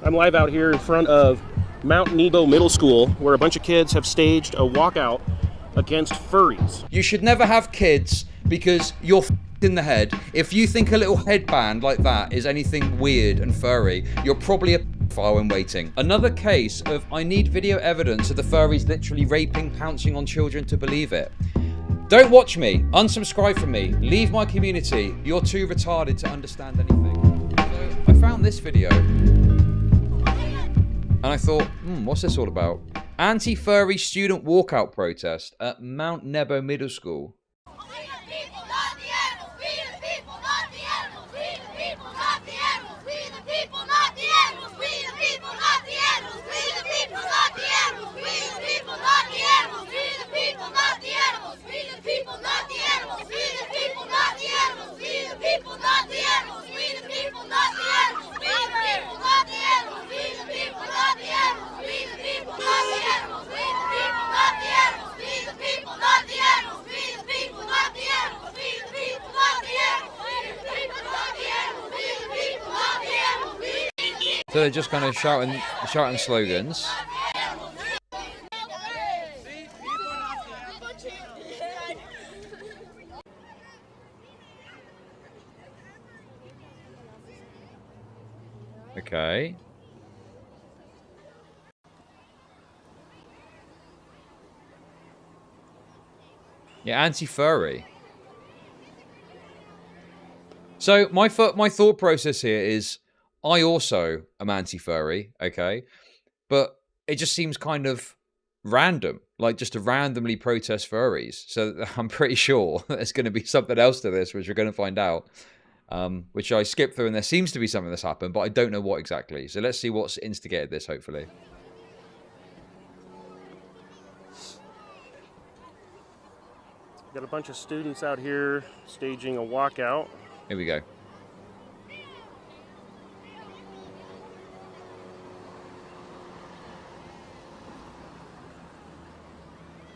I'm live out here in front of Mount Nebo Middle School, where a bunch of kids have staged a walkout against furries. You should never have kids because you're in the head. If you think a little headband like that is anything weird and furry, you're probably a pedophile in waiting. Another case of I need video evidence of the furries literally raping, pouncing on children to believe it. Don't watch me. Unsubscribe from me. Leave my community. You're too retarded to understand anything. So I found this video and I thought, what's this all about? Anti-furry student walkout protest at Mount Nebo Middle School. So they're just kind of shouting slogans. Okay. Yeah, anti-furry. So my thought process here is I also am anti-furry, okay? But it just seems kind of random, like just to randomly protest furries. So I'm pretty sure there's going to be something else to this, which we're going to find out, which I skipped through, and there seems to be something that's happened, but I don't know what exactly. So let's see what's instigated this, hopefully. Got a bunch of students out here staging a walkout. Here we go.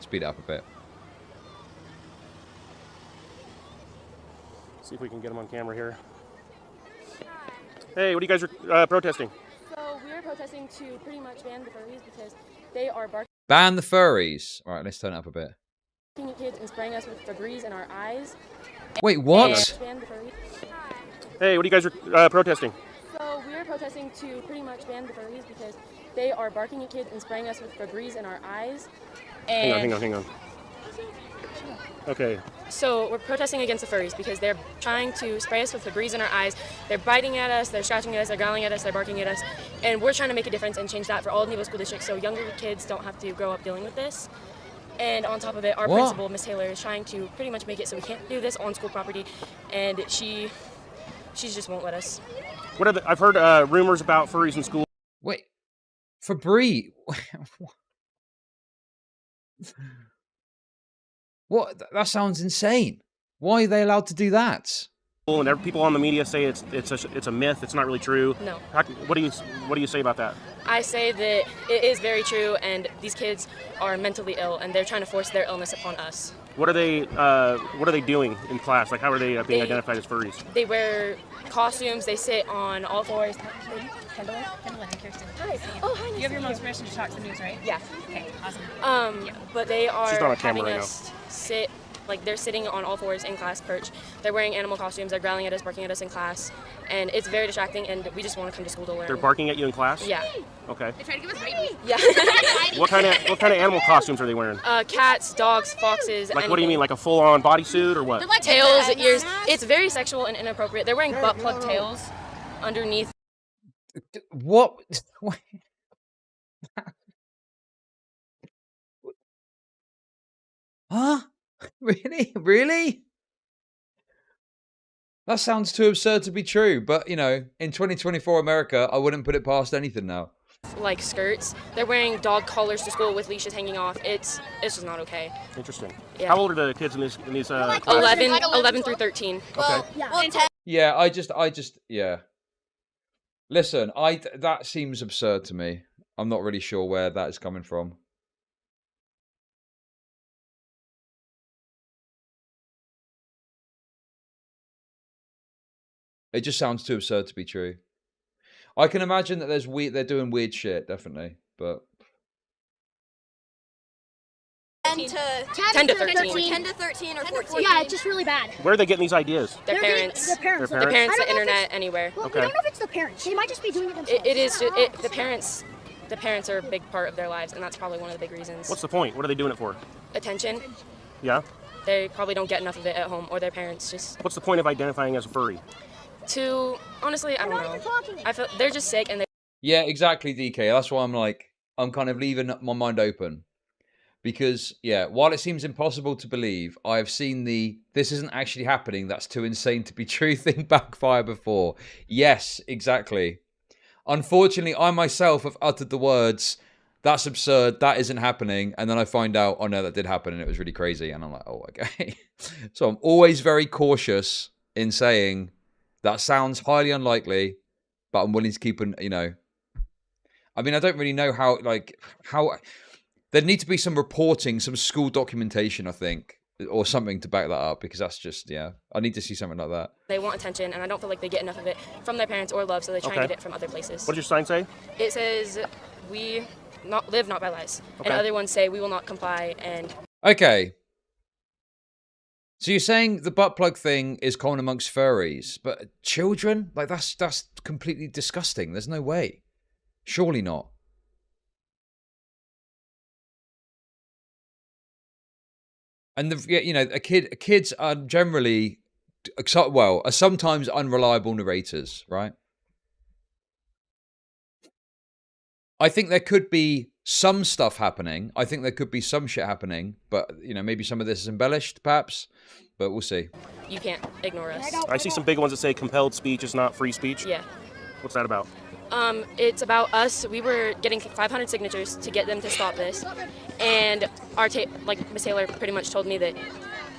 Speed it up a bit. See if we can get them on camera here. Hey, what are you guys protesting? So we're protesting to pretty much ban the furries because they are barking Ban the furries. All right, let's turn it up a bit. at kids and spraying us with Febreze in our eyes. Wait, what? Ban the furries. Hey, what are you guys protesting? So we're protesting to pretty much ban the furries because they are barking at kids and spraying us with Febreze in our eyes. And Hang on. Okay. So we're protesting against the furries because they're trying to spray us with Febreze in our eyes. They're biting at us, they're scratching at us, they're growling at us, they're barking at us. And we're trying to make a difference and change that for all of Nebo School District so younger kids don't have to grow up dealing with this. And on top of it, our principal, Miss Taylor, is trying to pretty much make it so we can't do this on school property. And she just won't let us. I've heard rumors about furries in school. Wait, Febreze. What? That sounds insane. Why are they allowed to do that? And people on the media say it's a myth. It's not really true. No. What do you say about that? I say that it is very true, and these kids are mentally ill, and they're trying to force their illness upon us. What are they doing in class? Like, how are they being identified as furries? They wear costumes. They sit on all fours. Kendall and Kirsten. Hi. Oh, hi. You have your mom's permission to talk to the news, right? Yeah. Okay, awesome. But they are She's not on camera having right us sit, like they're sitting on all fours in class perch. They're wearing animal costumes. They're growling at us, barking at us in class, and it's very distracting. And we just want to come to school to learn. They're barking at you in class? Yeah. Okay. They tried to give us rabies. Yeah. What kind of animal costumes are they wearing? Cats, dogs, foxes. Like, what do you mean, like a full-on bodysuit or what? Like Tails, ears. It's very sexual and inappropriate. They're wearing butt plug tails underneath. What? Huh? Really? Really? That sounds too absurd to be true, but you know, in 2024 America, I wouldn't put it past anything now. Like skirts. They're wearing dog collars to school with leashes hanging off. It's just not okay. Interesting. Yeah. How old are the kids in these classes? 11 through 13. Okay. Yeah, I just yeah. Listen, that seems absurd to me. I'm not really sure where that is coming from. It just sounds too absurd to be true. I can imagine that they're doing weird shit, definitely. But 10 to 13 or 14. Yeah, it's just really bad. Where are they getting these ideas? Their parents. Their parents. Their The parents, I the don't know if internet, anywhere. Well, Okay. we don't know if it's the parents. They might just be doing it themselves. It is the parents. The parents are a big part of their lives, and that's probably one of the big reasons. What's the point? What are they doing it for? Attention. Yeah? They probably don't get enough of it at home, or their parents just What's the point of identifying as a furry? too. Honestly, I don't They're not even know. talking. I feel they're just sick, and they yeah, exactly, DK. That's why I'm kind of leaving my mind open. Because, yeah, while it seems impossible to believe, I have seen this isn't actually happening, that's too insane to be true thing backfire before. Yes, exactly. Unfortunately, I myself have uttered the words, that's absurd, that isn't happening. And then I find out, oh no, that did happen and it was really crazy. And I'm like, oh, okay. So I'm always very cautious in saying, that sounds highly unlikely, but I'm willing to keep an, I mean, I don't really know how there'd need to be some reporting, some school documentation, I think, or something to back that up, because that's just, I need to see something like that. They want attention, and I don't feel like they get enough of it from their parents or love, so they try and get it from other places. What does your sign say? It says, we live not by lies. Okay. And other ones say, we will not comply, and... Okay. So you're saying the butt plug thing is common amongst furries, but children? Like, that's completely disgusting. There's no way. Surely not. And kids are generally, are sometimes unreliable narrators, right? I think there could be some stuff happening. I think there could be some shit happening, but maybe some of this is embellished, perhaps. But we'll see. You can't ignore us. I see some big ones that say compelled speech is not free speech. Yeah. What's that about? It's about us. We were getting 500 signatures to get them to stop this, and Miss Taylor pretty much told me that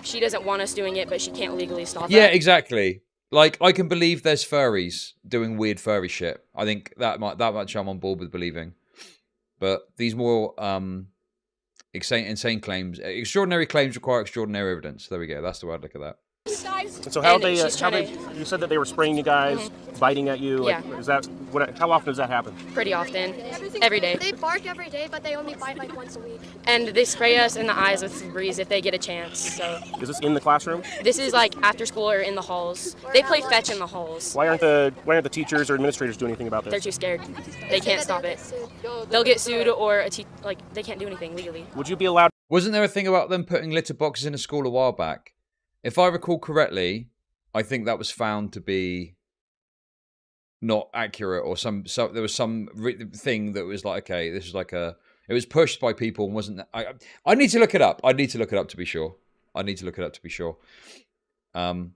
she doesn't want us doing it, but she can't legally stop it. Yeah, exactly. Like, I can believe there's furries doing weird furry shit. I think that much I'm on board with believing. But these more insane claims, extraordinary claims require extraordinary evidence. There we go. That's the way I'd look at that. And so you said that they were spraying you guys, biting at you. Like, Yeah. How often does that happen? Pretty often. Every day. They bark every day, but they only bite like once a week. And they spray us in the eyes with Febreze if they get a chance. So Is this in the classroom? this is like after school or in the halls. They play fetch in the halls. Why aren't the teachers or administrators doing anything about They're this? too scared. They can't stop it. They'll get sued, or they can't do anything legally. Would you be allowed Wasn't there a thing about them putting litter boxes in a school a while back? If I recall correctly, I think that was found to be not accurate, or there was some thing that was like, okay, this is like it was pushed by people and wasn't. I need to look it up. I need to look it up to be sure. But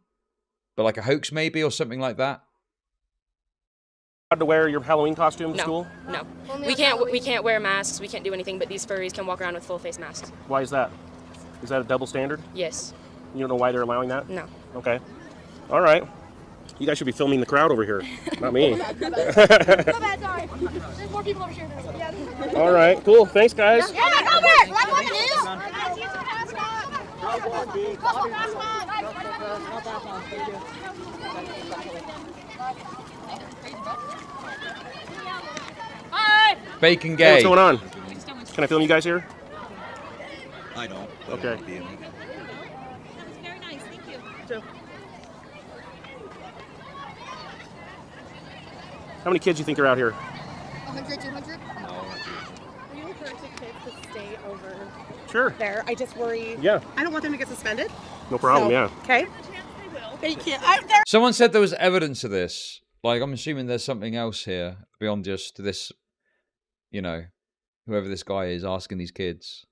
like a hoax maybe, or something like that. to wear your Halloween costume to No, school? no. Only We on can't. We Halloween. can't wear masks. We can't do anything. But these furries can walk around with full face masks. Why is that? Is that a double standard? Yes. You don't know why they're allowing that? No. Okay. All right. You guys should be filming the crowd over here, not me. So bad, sorry. There's more people over here than us. Yeah. All right, cool. Thanks, guys. Yeah, go back. Like what it is. Guys, use your Bacon Hey, gay. what's going on? Can I film you guys here? I don't. but Okay. it'll be in it. That was very nice. Thank you. How many kids do you think are out here? 100, 200. Are you referring to kids that stay over Sure. there? I just worry. Yeah, I don't want them to get suspended. no problem, So, yeah. Okay. They can't. Someone said there was evidence of this. Like, I'm assuming there's something else here beyond just this, whoever this guy is asking these kids.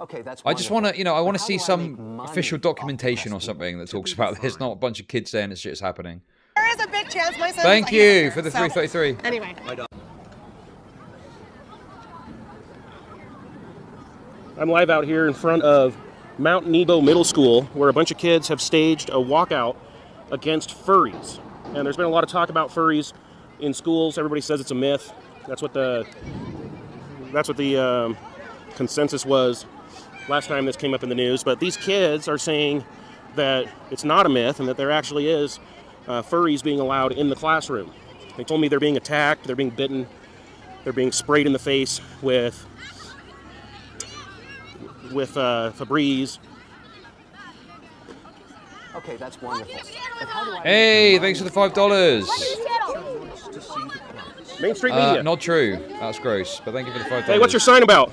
Okay, that's I just wonderful. want to, I want to But see how do I make some money official off documentation or testing something that to talks be about this, fine? not a bunch of kids saying this shit's happening. There is a big chance my son. Thank you for the 333. Anyway. I'm live out here in front of Mount Nebo Middle School, where a bunch of kids have staged a walkout against furries. And there's been a lot of talk about furries in schools. Everybody says it's a myth. That's what the consensus was last time this came up in the news. But these kids are saying that it's not a myth and that there actually is furries being allowed in the classroom. They told me they're being attacked, they're being bitten, they're being sprayed in the face with Febreze. Okay, that's wonderful. But how do I Hey, thanks for the $5. Main Street Media. Not true. That's gross. But thank you for the $5. Hey, what's your sign about?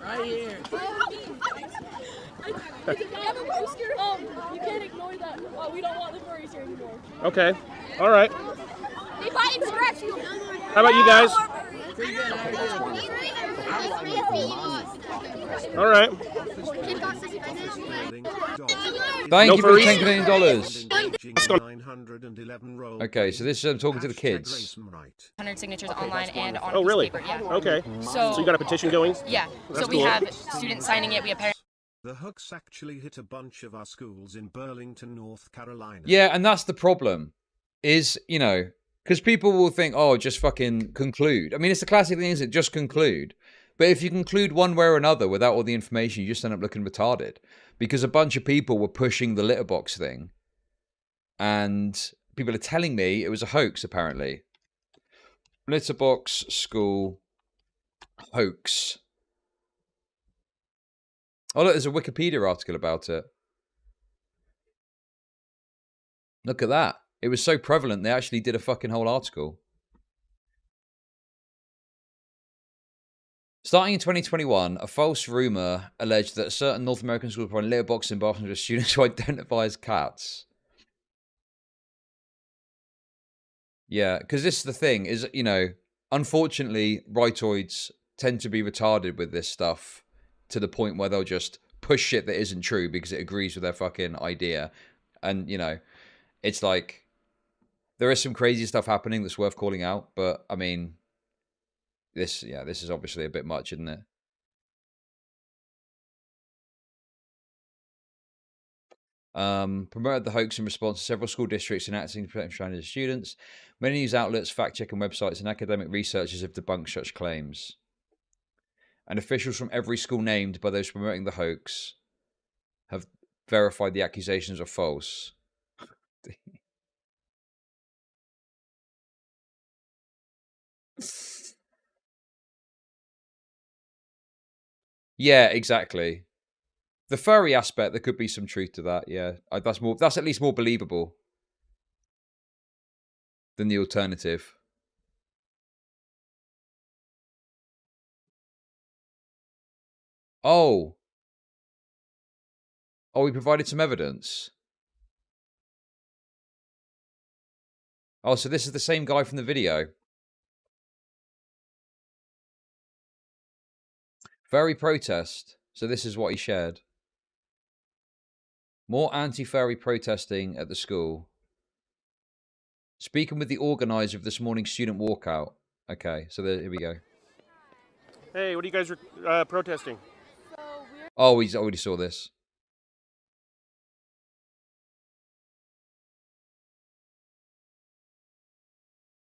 Right here. You can't ignore that. We don't want the furries here anymore. Okay. All right. They bite and scratch you. How about you guys? Pretty good. How are you? All right. Thank No you for the furries? $10 Canadian dollars. 911 roll. Okay, so this is talking to the kids. 100 signatures online and on Oh, a piece really? of paper. Yeah. Okay. So So you got a petition going? yeah. That's So we cool. have students signing it. We have parents. The Hoax actually hit a bunch of our schools in Burlington, North Carolina. Yeah, and that's the problem. Is, you know, because people will think, oh, just fucking conclude. I mean, it's the classic thing, isn't it? Just conclude. But if you conclude one way or another without all the information, you just end up looking retarded. Because a bunch of people were pushing the litter box thing. And people are telling me it was a hoax, apparently. Litter box school hoax. Oh, look, there's a Wikipedia article about it. Look at that. It was so prevalent, they actually did a fucking whole article. Starting in 2021, a false rumor alleged that a certain North American school provided litter boxes and bathrooms to students who identify as cats. Yeah, because this is the thing, is, you know, unfortunately, rightoids tend to be retarded with this stuff to the point where they'll just push shit that isn't true because it agrees with their fucking idea. And, you know, it's like, there is some crazy stuff happening that's worth calling out, but, I mean, this is obviously a bit much, isn't it? Promoted the hoax in response to several school districts enacting transgender students. Many news outlets, fact-checking websites, and academic researchers have debunked such claims. And officials from every school named by those promoting the hoax have verified the accusations are false. Yeah, exactly. The furry aspect, there could be some truth to that. Yeah, that's at least more believable than the alternative. Oh, we provided some evidence. Oh, so this is the same guy from the video. Furry protest. So this is what he shared. More anti-furry protesting at the school. Speaking with the organizer of this morning's student walkout. Okay, so here we go. Hey, what are you guys protesting? Oh, we already saw this.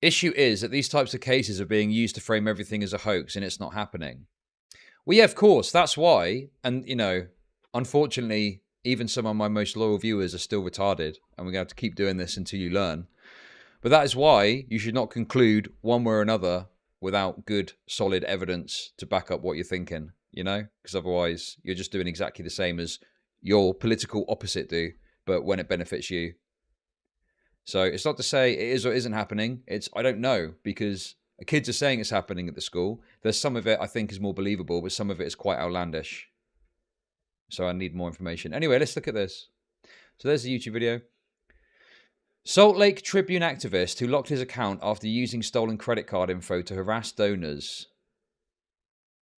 Issue is that these types of cases are being used to frame everything as a hoax, and it's not happening. Well, yeah, of course, that's why. And, you know, unfortunately, even some of my most loyal viewers are still retarded, and we're going to have to keep doing this until you learn. But that is why you should not conclude one way or another without good, solid evidence to back up what you're thinking, you know? Because otherwise, you're just doing exactly the same as your political opposite do, but when it benefits you. So it's not to say it is or isn't happening. It's, I don't know, because kids are saying it's happening at the school. There's some of it I think is more believable, but some of it is quite outlandish. So I need more information. Anyway, let's look at this. So there's the YouTube video. Salt Lake Tribune activist who locked his account after using stolen credit card info to harass donors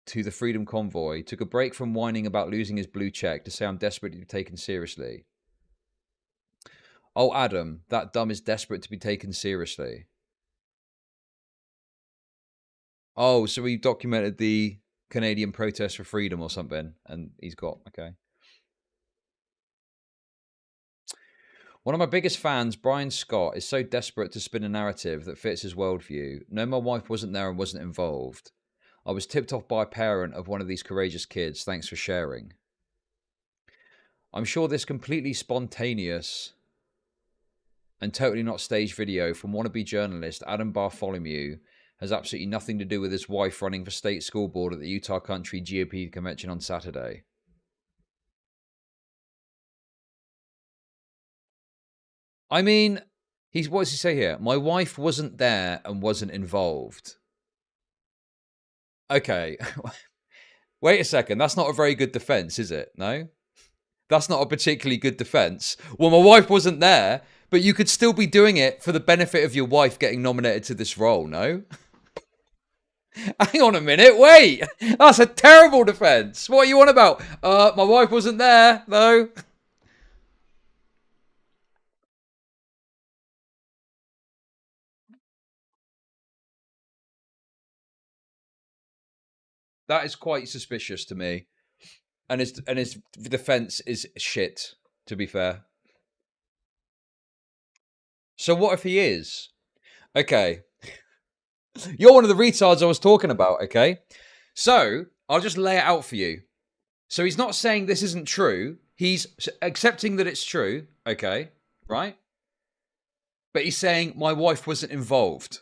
to the Freedom Convoy took a break from whining about losing his blue check to say, "I'm desperate to be taken seriously." Oh, Adam, that dumb is desperate to be taken seriously. Oh, so he documented the Canadian protest for freedom or something, and he's got, okay. One of my biggest fans, Brian Scott, is so desperate to spin a narrative that fits his worldview. No, my wife wasn't there and wasn't involved. I was tipped off by a parent of one of these courageous kids. Thanks for sharing. I'm sure this completely spontaneous and totally not staged video from wannabe journalist Adam Bartholomew has absolutely nothing to do with his wife running for state school board at the Utah Country GOP convention on Saturday. I mean, what does he say here? My wife wasn't there and wasn't involved. Okay. Wait a second. That's not a very good defense, is it? No? That's not a particularly good defense. Well, my wife wasn't there, but you could still be doing it for the benefit of your wife getting nominated to this role, no? Hang on a minute, wait! That's a terrible defense! What are you on about? My wife wasn't there, no? That is quite suspicious to me. And his defense is shit, to be fair. So what if he is? Okay. You're one of the retards I was talking about, okay? So, I'll just lay it out for you. So he's not saying this isn't true. He's accepting that it's true, okay? Right? But he's saying, my wife wasn't involved.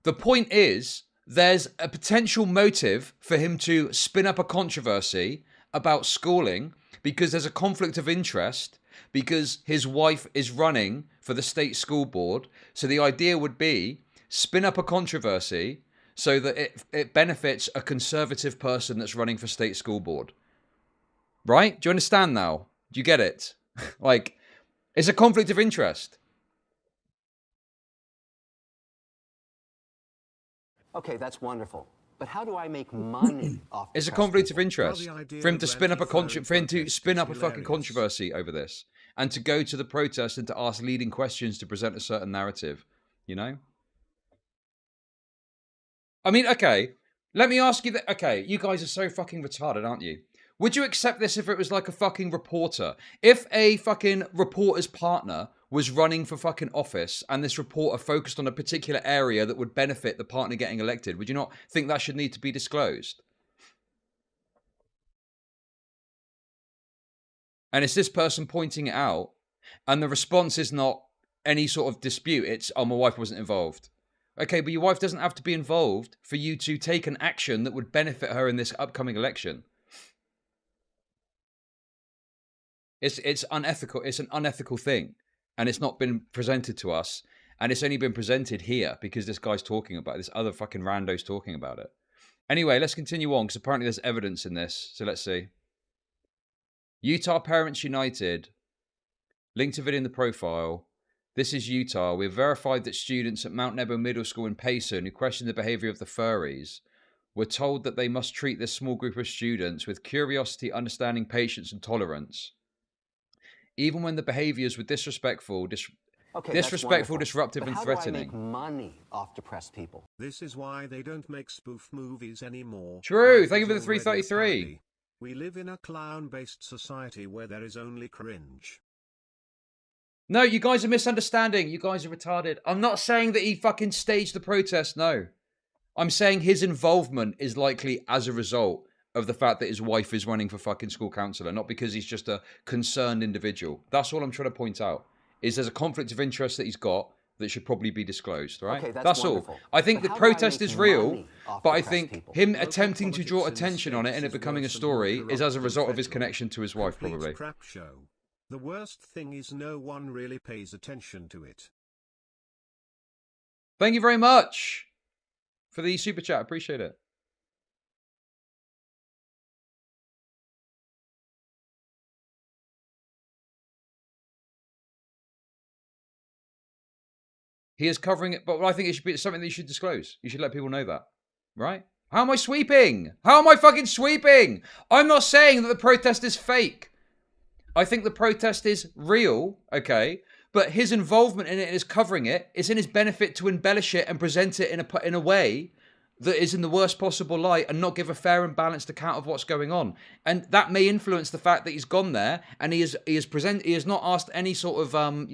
The point is, there's a potential motive for him to spin up a controversy about schooling because there's a conflict of interest because his wife is running for the state school board. So the idea would be spin up a controversy so that it benefits a conservative person that's running for state school board. Right? Do you understand now? Do you get it? Like, it's a conflict of interest. Okay, that's wonderful. But how do I make money off It's a depressed conflict of people? interest Well, the idea for him of to spin up a anti-furry for him to protest spin is up a fucking hilarious. controversy over this, and to go to the protest and to ask leading questions to present a certain narrative. You know. I mean, okay. Let me ask you that. Okay, you guys are so fucking retarded, aren't you? Would you accept this if it was like a fucking reporter? If a fucking reporter's partner was running for fucking office and this reporter focused on a particular area that would benefit the partner getting elected, would you not think that should need to be disclosed? And it's this person pointing it out, and the response is not any sort of dispute. It's, oh, my wife wasn't involved. Okay, but your wife doesn't have to be involved for you to take an action that would benefit her in this upcoming election. It's unethical. It's an unethical thing. And it's not been presented to us. And it's only been presented here because this guy's talking about it. This other fucking rando's talking about it. Anyway, let's continue on because apparently there's evidence in this. So let's see. Utah Parents United. Link to video in the profile. This is Utah. We've verified that students at Mount Nebo Middle School in Payson who questioned the behavior of the furries were told that they must treat this small group of students with curiosity, understanding, patience, and tolerance. Even when the behaviors were disrespectful, disruptive, and threatening. How do I make money off depressed people? This is why they don't make spoof movies anymore. True. Life Thank you is for the already a 333. parody. We live in a clown-based society where there is only cringe. No, you guys are misunderstanding. You guys are retarded. I'm not saying that he fucking staged the protest, no. I'm saying his involvement is likely as a result of the fact that his wife is running for fucking school councillor, not because he's just a concerned individual. That's all I'm trying to point out, is there's a conflict of interest that he's got that should probably be disclosed, right? Okay, that's all. wonderful. I think But the how do I protest make is real, money off but I depressed think people? him Local attempting to draw politics in attention on it states and it is becoming a worse than story is as a corrupt result and of his federal. connection to his wife, Complete probably. crap show. The worst thing is no one really pays attention to it. Thank you very much for the super chat. Appreciate it. He is covering it, but I think it should be something that you should disclose. You should let people know that, right? How am I sweeping? How am I fucking sweeping? I'm not saying that the protest is fake. I think the protest is real, okay? But his involvement in it is covering it. It's in his benefit to embellish it and present it in a way that is in the worst possible light and not give a fair and balanced account of what's going on. And that may influence the fact that he's gone there and he has not asked any sort of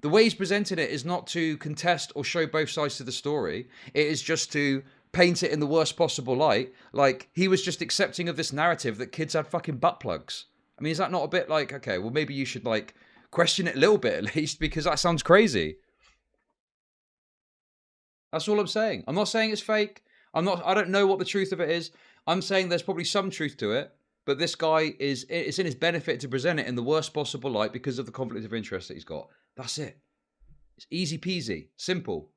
the way he's presented it is not to contest or show both sides to the story. It is just to paint it in the worst possible light. Like, he was just accepting of this narrative that kids had fucking butt plugs. I mean, is that not a bit like, okay, well, maybe you should, like, question it a little bit at least, because that sounds crazy. That's all I'm saying. I'm not saying it's fake. I don't know what the truth of it is. I'm saying there's probably some truth to it, but this guy it's in his benefit to present it in the worst possible light because of the conflict of interest that he's got. That's it. It's easy peasy. Simple.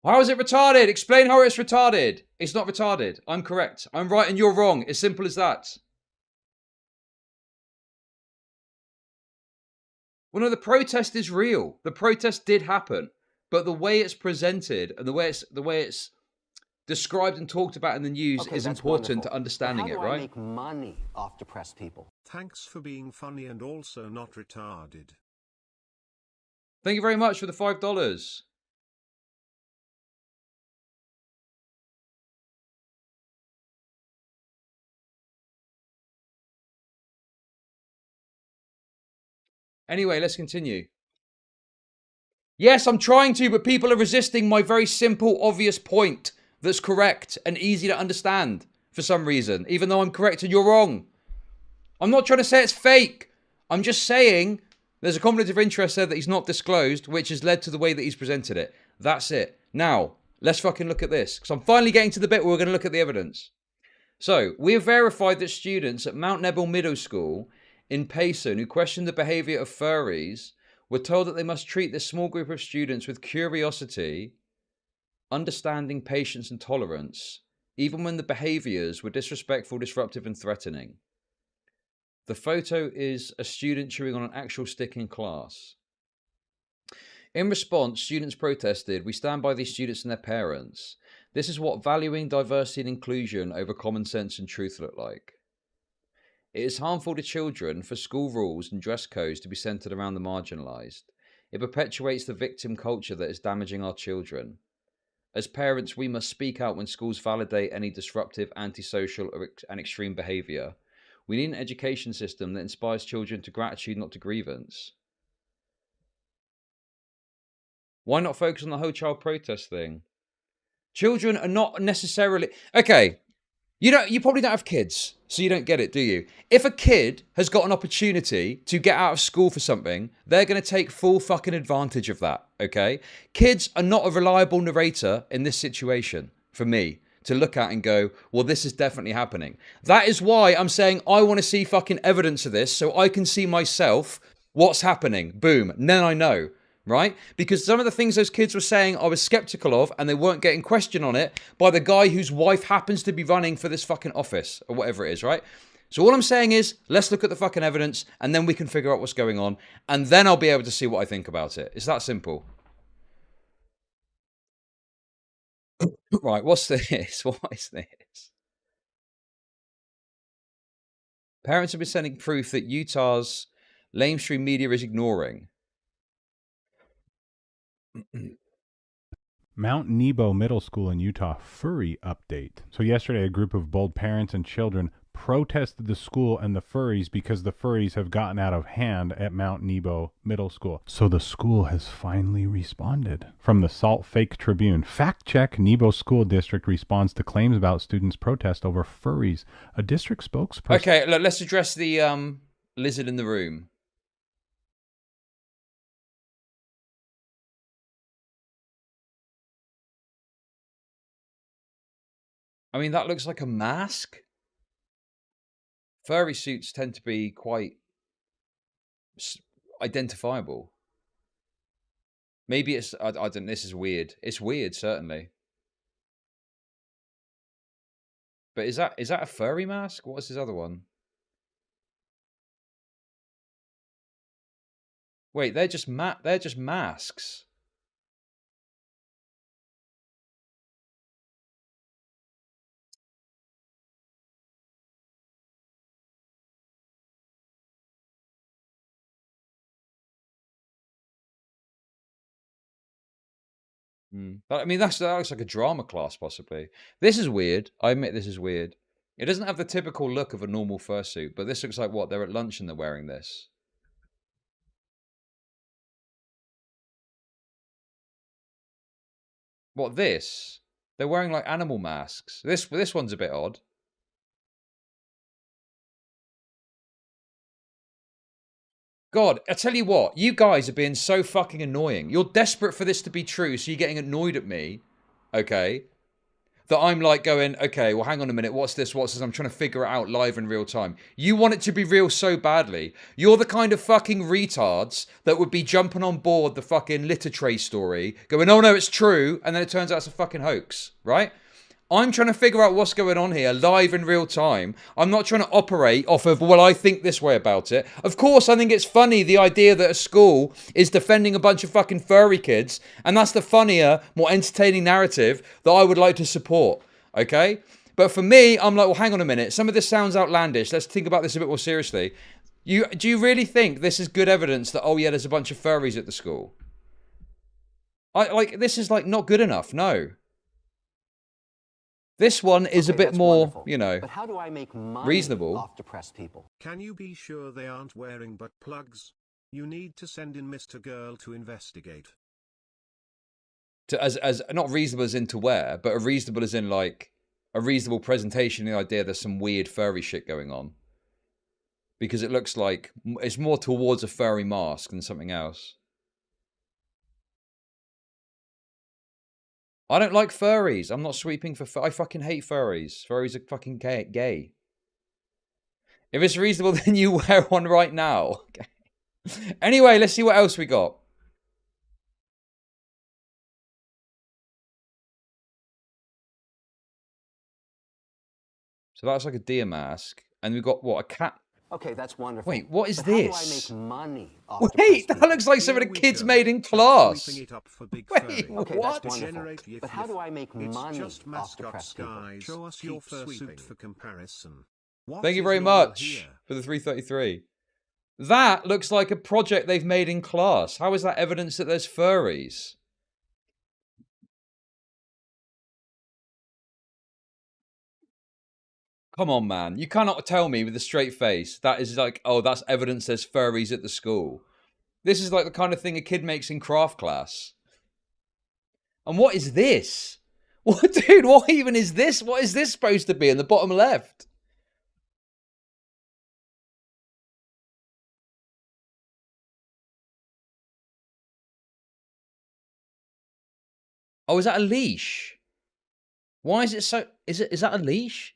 How is it retarded? Explain how it's retarded. It's not retarded. I'm correct. I'm right and you're wrong. As simple as that. Well, no, the protest is real. The protest did happen, but the way it's presented and the way it's described and talked about in the news is important to understanding it, right? How do I make money off depressed people? Thanks for being funny and also not retarded. Thank you very much for the $5. Anyway, let's continue. Yes, I'm trying to, but people are resisting my very simple, obvious point that's correct and easy to understand for some reason, even though I'm correct and you're wrong. I'm not trying to say it's fake. I'm just saying there's a conflict of interest there that he's not disclosed, which has led to the way that he's presented it. That's it. Now, let's fucking look at this, because I'm finally getting to the bit where we're going to look at the evidence. So, we have verified that students at Mount Nebo Middle School in Payson who questioned the behaviour of furries were told that they must treat this small group of students with curiosity, understanding, patience and tolerance, even when the behaviours were disrespectful, disruptive and threatening. The photo is a student chewing on an actual stick in class. In response, students protested, "We stand by these students and their parents. This is what valuing diversity and inclusion over common sense and truth look like. It is harmful to children for school rules and dress codes to be centered around the marginalized. It perpetuates the victim culture that is damaging our children. As parents, we must speak out when schools validate any disruptive, antisocial, and extreme behavior. We need an education system that inspires children to gratitude, not to grievance." Why not focus on the whole child protest thing? Children are not necessarily... Okay, you probably don't have kids, so you don't get it, do you? If a kid has got an opportunity to get out of school for something, they're going to take full fucking advantage of that, okay? Kids are not a reliable narrator in this situation, for me, to look at and go, well, this is definitely happening. That is why I'm saying I want to see fucking evidence of this so I can see myself what's happening. Boom. And then I know. Right? Because some of the things those kids were saying I was skeptical of, and they weren't getting questioned on it by the guy whose wife happens to be running for this fucking office or whatever it is, right? So all I'm saying is, let's look at the fucking evidence and then we can figure out what's going on, and then I'll be able to see what I think about it. It's that simple. Right, what's this? What is this? Parents have been sending proof that Utah's lamestream media is ignoring. Mount Nebo Middle School in Utah furry update. So yesterday, a group of bold parents and children protested the school and the furries because the furries have gotten out of hand at Mount Nebo Middle School. So the school has finally responded. From the Salt Lake Tribune, fact check: Nebo School District responds to claims about students' protest over furries. A district spokesperson... Okay, let's address the lizard in the room. I mean, that looks like a mask. Furry suits tend to be quite identifiable. Maybe it's... I don't... This is weird. It's weird, certainly. But is that a furry mask? What's his other one? Wait, they're just masks. But I mean, that looks like a drama class, possibly. This is weird. I admit this is weird. It doesn't have the typical look of a normal fursuit, but this looks like what? They're at lunch and they're wearing this. What, this? They're wearing like animal masks. This one's a bit odd. God, I tell you what, you guys are being so fucking annoying. You're desperate for this to be true, so you're getting annoyed at me, okay? That I'm like going, okay, well, hang on a minute, what's this, what's this? I'm trying to figure it out live in real time. You want it to be real so badly. You're the kind of fucking retards that would be jumping on board the fucking litter tray story, going, oh no, it's true, and then it turns out it's a fucking hoax, right? I'm trying to figure out what's going on here live in real time. I'm not trying to operate off of, well, I think this way about it. Of course, I think it's funny, the idea that a school is defending a bunch of fucking furry kids. And that's the funnier, more entertaining narrative that I would like to support. Okay? But for me, I'm like, well, hang on a minute. Some of this sounds outlandish. Let's think about this a bit more seriously. Do you really think this is good evidence that, oh yeah, there's a bunch of furries at the school? This is like not good enough. No. This one is a bit more, wonderful. you know, but how do I make money reasonable. off depressed people? Can you be sure they aren't wearing butt plugs? You need to send in Mr. Girl to investigate. As not reasonable as in to wear, but a reasonable as in like a reasonable presentation, the idea there's some weird furry shit going on. Because it looks like it's more towards a furry mask than something else. I don't like furries. I'm not sweeping for I fucking hate furries. Furries are fucking gay. If it's reasonable, then you wear one right now. Okay. Anyway, let's see what else we got. So that's like a deer mask. And we've got, what, a cat? Okay, that's wonderful. Wait, what is but this? How do I make money off Wait, that people? looks like something the kids made in class. It up for big Wait, okay, what? that's wonderful. But how do I make money just off depressed people? guys. Show us your fursuit for comparison. What Thank you is very normal much here? for the 333. That looks like a project they've made in class. How is that evidence that there's furries? Come on, man. You cannot tell me with a straight face that is like, oh, that's evidence there's furries at the school. This is like the kind of thing a kid makes in craft class. And what is this? What, dude, what even is this? What is this supposed to be in the bottom left? Oh, is that a leash? Why is it so... Is that a leash?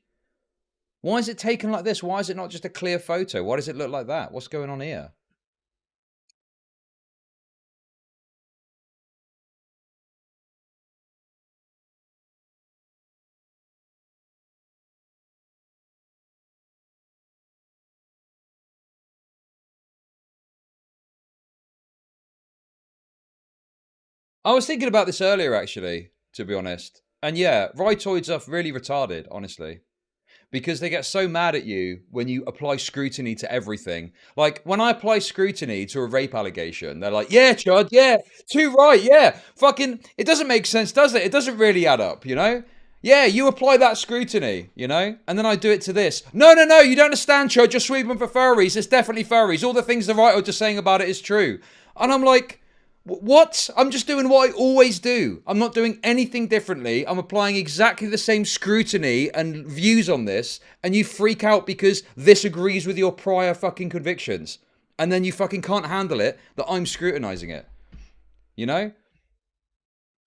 Why is it taken like this? Why is it not just a clear photo? Why does it look like that? What's going on here? I was thinking about this earlier, actually, to be honest. And yeah, rightoids are really retarded, honestly. Because they get so mad at you when you apply scrutiny to everything. Like, when I apply scrutiny to a rape allegation, they're like, yeah, Chud, yeah, too right, yeah. Fucking, it doesn't make sense, does it? It doesn't really add up, you know? Yeah, you apply that scrutiny, you know? And then I do it to this. No, you don't understand, Chud, you're sweeping for furries. It's definitely furries. All the things the right are just saying about it is true. And I'm like... What? I'm just doing what I always do. I'm not doing anything differently. I'm applying exactly the same scrutiny and views on this, and you freak out because this agrees with your prior fucking convictions. And then you fucking can't handle it that I'm scrutinizing it. You know?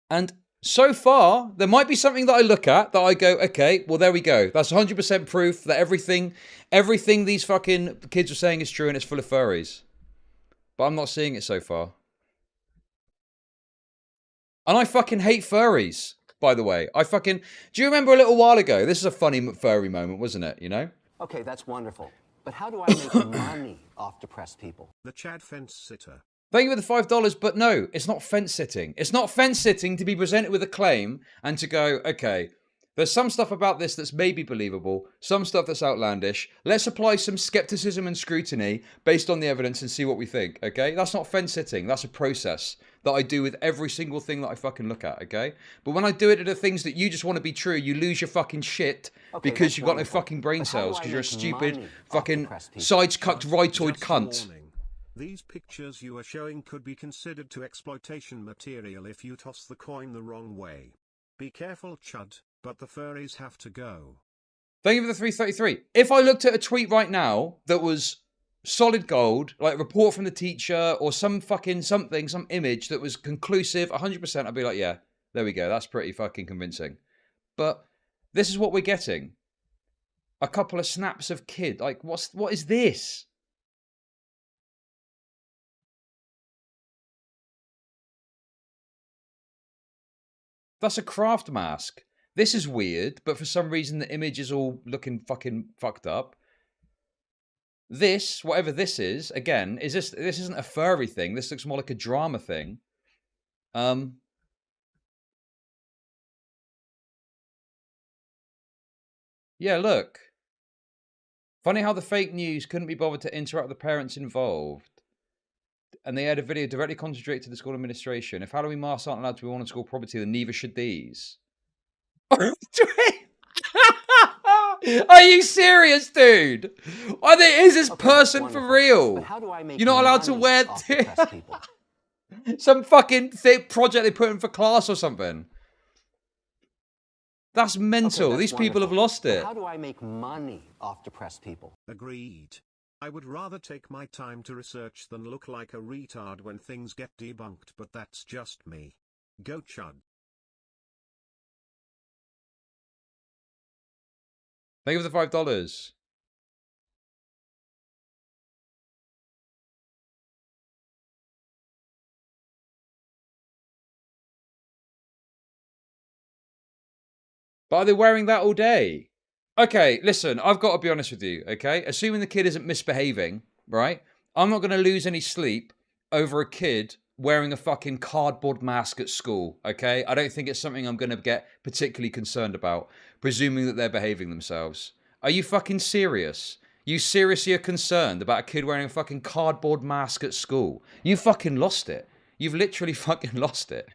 And so far, there might be something that I look at that I go, okay, well, there we go. That's 100% proof that everything these fucking kids are saying is true and it's full of furries. But I'm not seeing it so far. And I fucking hate furries, by the way. Do you remember a little while ago? This is a funny furry moment, wasn't it? You know? Okay, that's wonderful. But how do I make money off depressed people? The Chad fence sitter. Thank you for the $5, but no, it's not fence sitting. It's not fence sitting to be presented with a claim and to go, okay, there's some stuff about this that's maybe believable, some stuff that's outlandish. Let's apply some skepticism and scrutiny based on the evidence and see what we think, okay? That's not fence sitting. That's a process that I do with every single thing that I fucking look at, okay? But when I do it to the things that you just want to be true, you lose your fucking shit because you've got no fucking brain cells because you're a stupid fucking side-cucked rightoid cunt. Warning. These pictures you are showing could be considered to exploitation material if you toss the coin the wrong way. Be careful, Chud, but the furries have to go. Thank you for the 333. If I looked at a tweet right now that was solid gold, like a report from the teacher or some fucking something, some image that was conclusive, 100%, I'd be like, yeah, there we go. That's pretty fucking convincing. But this is what we're getting. A couple of snaps of kid. Like, what is this? That's a craft mask. This is weird, but for some reason the image is all looking fucking fucked up. This, whatever this is, again, this isn't a furry thing. This looks more like a drama thing. Yeah, look. Funny how the fake news couldn't be bothered to interact with the parents involved. And they had a video directly contradicted to the school administration. If Halloween masks aren't allowed to be worn on school property, then neither should these. Are you serious, dude? Is this person for real? You're not allowed to wear some fucking thick project they put in for class or something. That's mental. Okay, These people have lost it. How do I make money off depressed people? Agreed. I would rather take my time to research than look like a retard when things get debunked, but that's just me. Go Chud. Thank you for the $5. But are they wearing that all day? Okay, listen, I've got to be honest with you, okay? Assuming the kid isn't misbehaving, right? I'm not going to lose any sleep over a kid wearing a fucking cardboard mask at school, okay? I don't think it's something I'm going to get particularly concerned about, presuming that they're behaving themselves. Are you fucking serious? You seriously are concerned about a kid wearing a fucking cardboard mask at school? You fucking lost it. You've literally fucking lost it.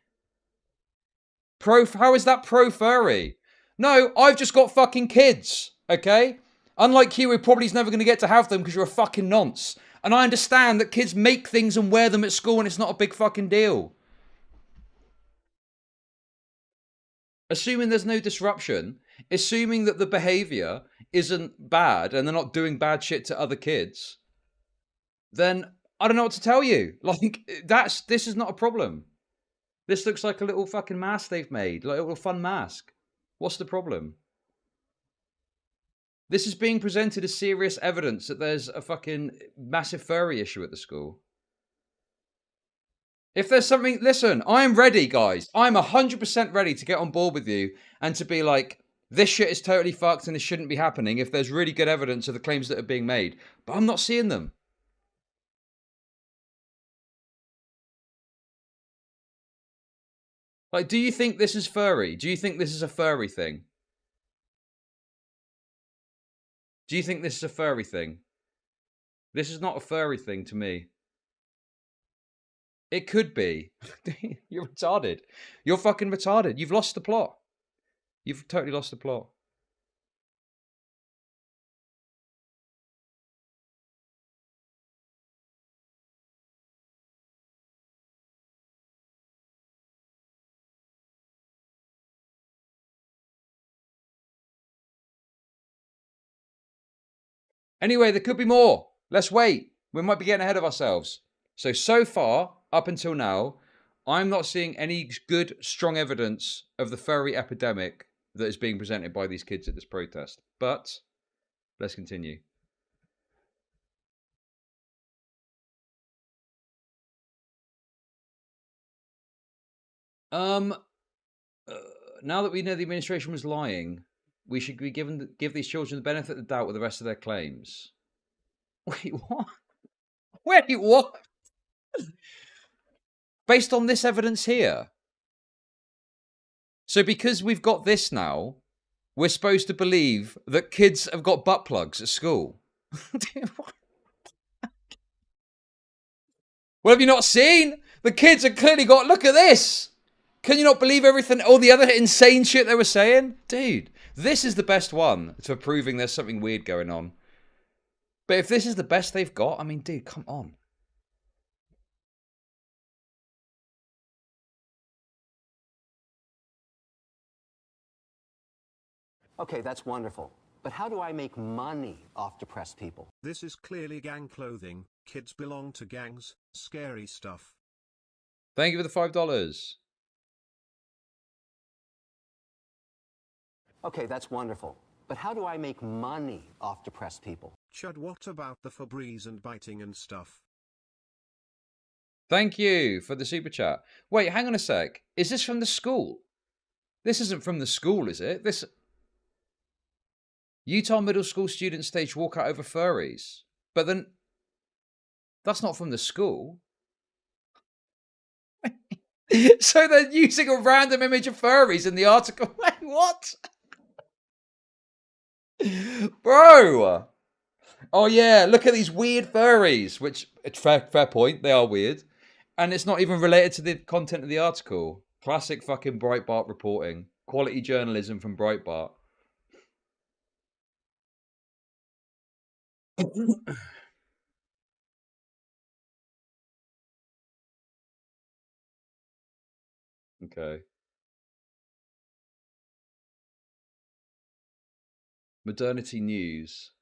How is that pro-furry? No, I've just got fucking kids, okay? Unlike you, who probably is never going to get to have them because you're a fucking nonce. And I understand that kids make things and wear them at school and it's not a big fucking deal. Assuming there's no disruption, assuming that the behavior isn't bad and they're not doing bad shit to other kids, then I don't know what to tell you. Like, this is not a problem. This looks like a little fucking mask they've made, like a little fun mask. What's the problem? This is being presented as serious evidence that there's a fucking massive furry issue at the school. If there's something, listen, I'm ready, guys. I'm 100% ready to get on board with you and to be like, this shit is totally fucked and this shouldn't be happening if there's really good evidence of the claims that are being made. But I'm not seeing them. Like, do you think this is furry? Do you think this is a furry thing? Do you think this is a furry thing? This is not a furry thing to me. It could be. You're retarded. You're fucking retarded. You've lost the plot. You've totally lost the plot. Anyway, there could be more. Let's wait. We might be getting ahead of ourselves. So far, up until now, I'm not seeing any good, strong evidence of the furry epidemic that is being presented by these kids at this protest. But let's continue. Now that we know the administration was lying, we should be give these children the benefit of the doubt with the rest of their claims. Wait, what? Wait, what? Based on this evidence here. So because we've got this now, we're supposed to believe that kids have got butt plugs at school. Well, have you not seen? The kids have clearly got, look at this. Can you not believe everything, all the other insane shit they were saying? Dude, this is the best one for proving there's something weird going on. But if this is the best they've got, I mean, dude, come on. Okay, that's wonderful. But how do I make money off depressed people? This is clearly gang clothing. Kids belong to gangs. Scary stuff. Thank you for the $5. Okay, that's wonderful. But how do I make money off depressed people? Chud, what about the Febreze and biting and stuff? Thank you for the super chat. Wait, hang on a sec. Is this from the school? This isn't from the school, is it? This Utah middle school students stage walkout over furries. But then that's not from the school. So they're using a random image of furries in the article. Wait, what? Bro. Oh yeah, look at these weird furries, which, fair point, they are weird. And it's not even related to the content of the article. Classic fucking Breitbart reporting. Quality journalism from Breitbart. Okay. Modernity News.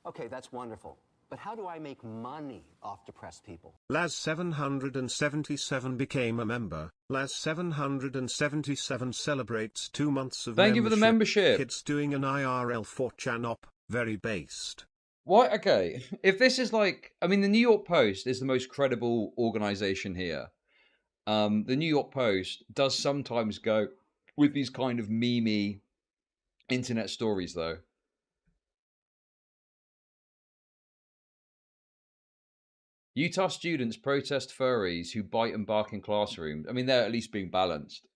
Okay, that's wonderful. But how do I make money off depressed people? Laz 777 became a member. Laz 777 celebrates 2 months of Thank you for the membership. Kids doing an IRL 4chan op. Very based. What? Okay. If this is like, I mean, the New York Post is the most credible organization here. The New York Post does sometimes go with these kind of memey internet stories, though. Utah students protest furries who bite and bark in classrooms. I mean, they're at least being balanced.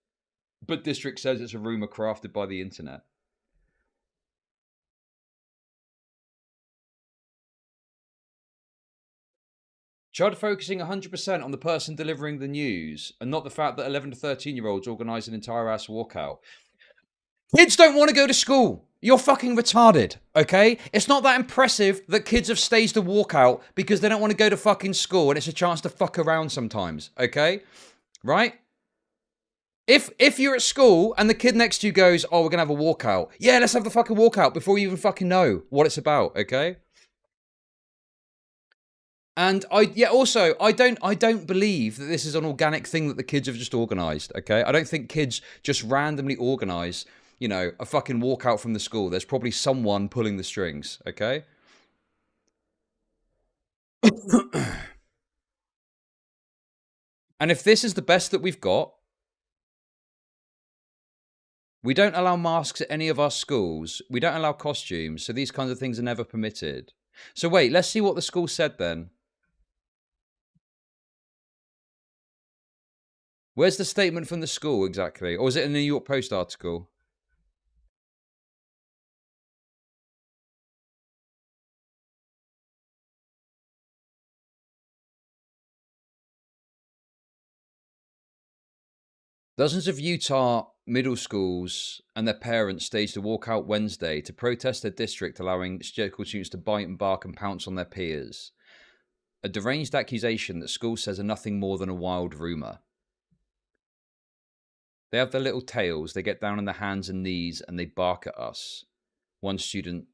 But district says it's a rumor crafted by the internet. Chud focusing 100% on the person delivering the news and not the fact that 11 to 13-year-olds organise an entire ass walkout. Kids don't want to go to school. You're fucking retarded, okay? It's not that impressive that kids have staged a walkout because they don't want to go to fucking school and it's a chance to fuck around sometimes, okay? Right? If you're at school and the kid next to you goes, oh, we're going to have a walkout. Yeah, let's have the fucking walkout before you even fucking know what it's about, okay? And I don't believe that this is an organic thing that the kids have just organised, okay? I don't think kids just randomly organise, you know, a fucking walkout from the school. There's probably someone pulling the strings, okay? And if this is the best that we've got, we don't allow masks at any of our schools. We don't allow costumes, so these kinds of things are never permitted. So wait, let's see what the school said then. Where's the statement from the school exactly? Or is it a New York Post article? Dozens of Utah middle schools and their parents staged a walkout Wednesday to protest their district allowing school students to bite and bark and pounce on their peers. A deranged accusation that school says are nothing more than a wild rumour. They have their little tails, they get down on their hands and knees and they bark at us. One student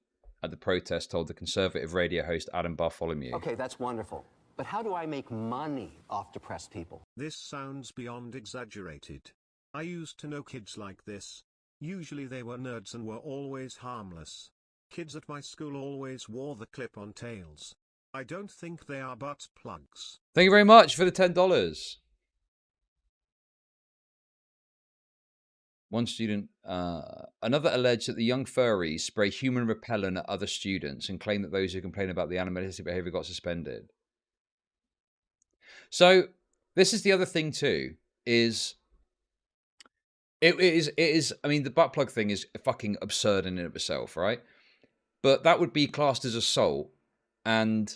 at the protest told the conservative radio host Adam Bartholomew. Okay, that's wonderful. But how do I make money off depressed people? This sounds beyond exaggerated. I used to know kids like this. Usually they were nerds and were always harmless. Kids at my school always wore the clip-on tails. I don't think they are butt plugs. Thank you very much for the $10. One student, another alleged that the young furries spray human repellent at other students and claim that those who complain about the animalistic behavior got suspended. So this is the other thing too, is it is, I mean, the butt plug thing is fucking absurd in and of itself, right? But that would be classed as assault. And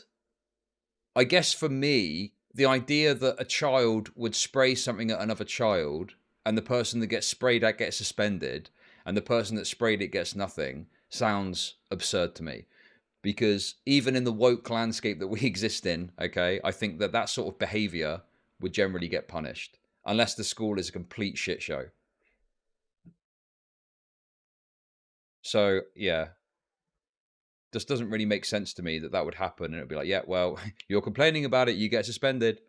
I guess for me, the idea that a child would spray something at another child and the person that gets sprayed at gets suspended and the person that sprayed it gets nothing sounds absurd to me. Because even in the woke landscape that we exist in, okay, I think that that sort of behavior would generally get punished. unless the school is a complete shit show. So, yeah. Just doesn't really make sense to me that that would happen. And it would be like, yeah, well, you're complaining about it, you get suspended.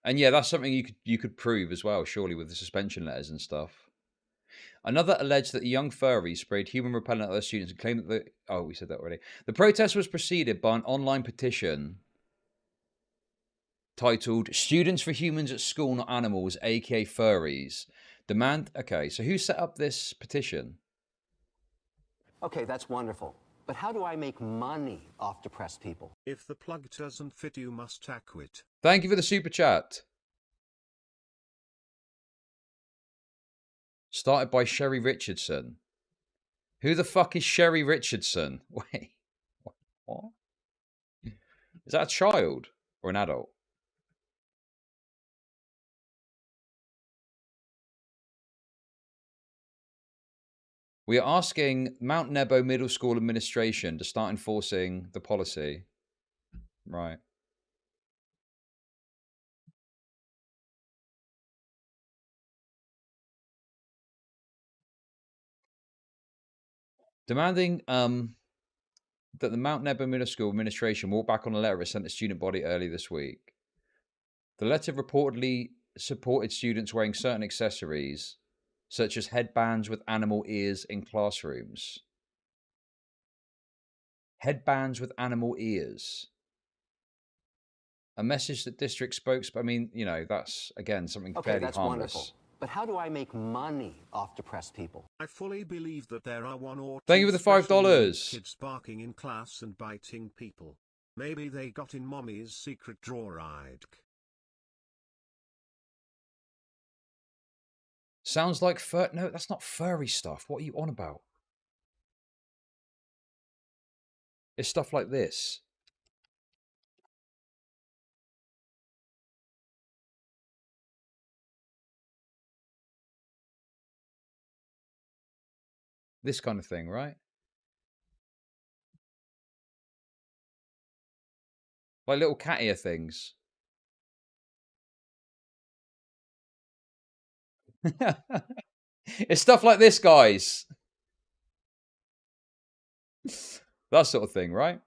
And yeah, that's something you could prove as well, surely, with the suspension letters and stuff. Another alleged that the young furry sprayed human repellent at other students and claimed that the... Oh, we said that already. The protest was preceded by an online petition titled Students for Humans at School, Not Animals, aka Furries. Demand... Okay, so who set up this petition? Okay, that's wonderful. But how do I make money off depressed people? If the plug doesn't fit, you must acquit. Thank you for the super chat. Started by Sherry Richardson. Who the fuck is Sherry Richardson? Wait. What? Is that a child or an adult? We are asking Mount Nebo Middle School administration to start enforcing the policy. Right. Demanding that the Mount Nebo Middle School administration walk back on a letter it sent to student body early this week. The letter reportedly supported students wearing certain accessories, such as headbands with animal ears in classrooms. Headbands with animal ears. A message that district spokes... I mean, you know, that's, again, something fairly that's harmless. Wonderful. But how do I make money off depressed people? I fully believe that there are one or two Thank you for the $5. kids barking in class and biting people. Maybe they got in mommy's secret drawer. Sounds like fur... No, that's not furry stuff. What are you on about? It's stuff like this. This kind of thing, right? Like little cat ear things. It's stuff like this, guys. That sort of thing, right?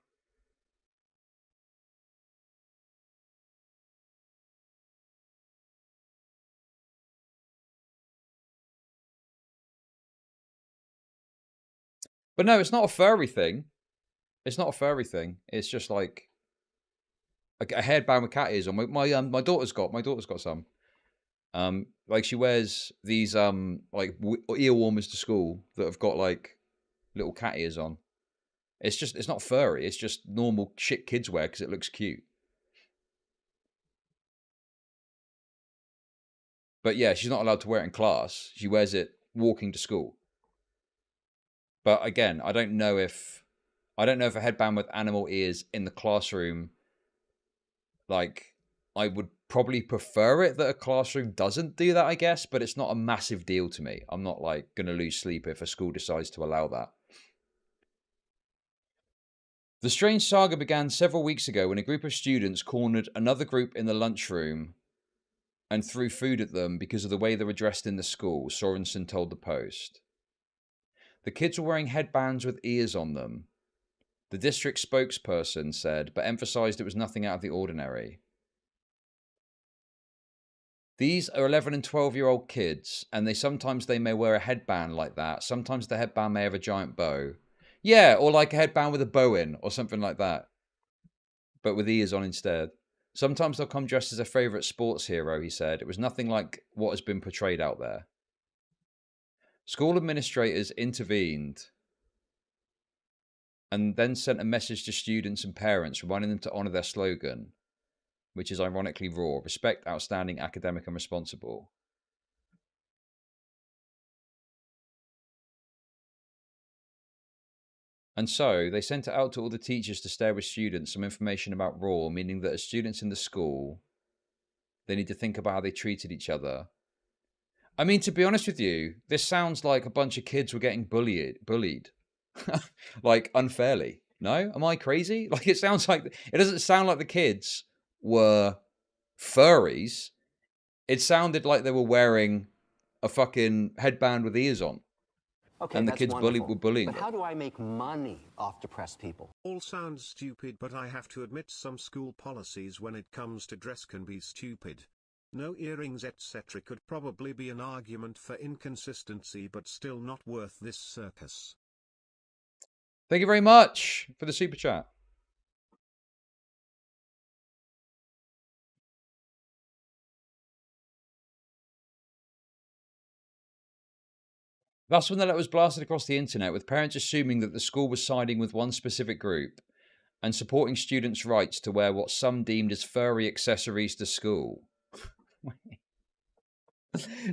But no, it's not a furry thing. It's not a furry thing. It's just like a headband with cat ears on. My daughter's got some. Like she wears these like ear warmers to school that have got like little cat ears on. It's not furry. It's just normal shit kids wear because it looks cute. But yeah, she's not allowed to wear it in class. She wears it walking to school. But again, I don't know if a headband with animal ears in the classroom, like, I would probably prefer it that a classroom doesn't do that, I guess, but it's not a massive deal to me. I'm not like going to lose sleep if a school decides to allow that. The strange saga began several weeks ago when a group of students cornered another group in the lunchroom and threw food at them because of the way they were dressed in the school, Sorensen told the Post. The kids were wearing headbands with ears on them, the district spokesperson said, but emphasized it was nothing out of the ordinary. These are 11 and 12-year-old kids, and sometimes they may wear a headband like that. Sometimes the headband may have a giant bow. Yeah, or like a headband with a bow in, or something like that. But with ears on instead. Sometimes they'll come dressed as a favourite sports hero, he said. It was nothing like what has been portrayed out there. School administrators intervened and then sent a message to students and parents reminding them to honour their slogan, which is ironically raw: respect, outstanding, academic and responsible. And so they sent it out to all the teachers to share with students some information about raw, meaning that as students in the school, they need to think about how they treated each other. I mean, to be honest with you, this sounds like a bunch of kids were getting bullied, like unfairly. No, am I crazy? Like it doesn't sound like the kids were furries. It sounded like they were wearing a fucking headband with ears on. Okay, And the that's kids wonderful. were bullying But them. how do I make money off depressed people? All sounds stupid, but I have to admit some school policies when it comes to dress can be stupid. No earrings etc. could probably be an argument for inconsistency, but still not worth this circus. Thank you very much for the super chat. That's when the letter was blasted across the internet, with parents assuming that the school was siding with one specific group and supporting students' rights to wear what some deemed as furry accessories to school.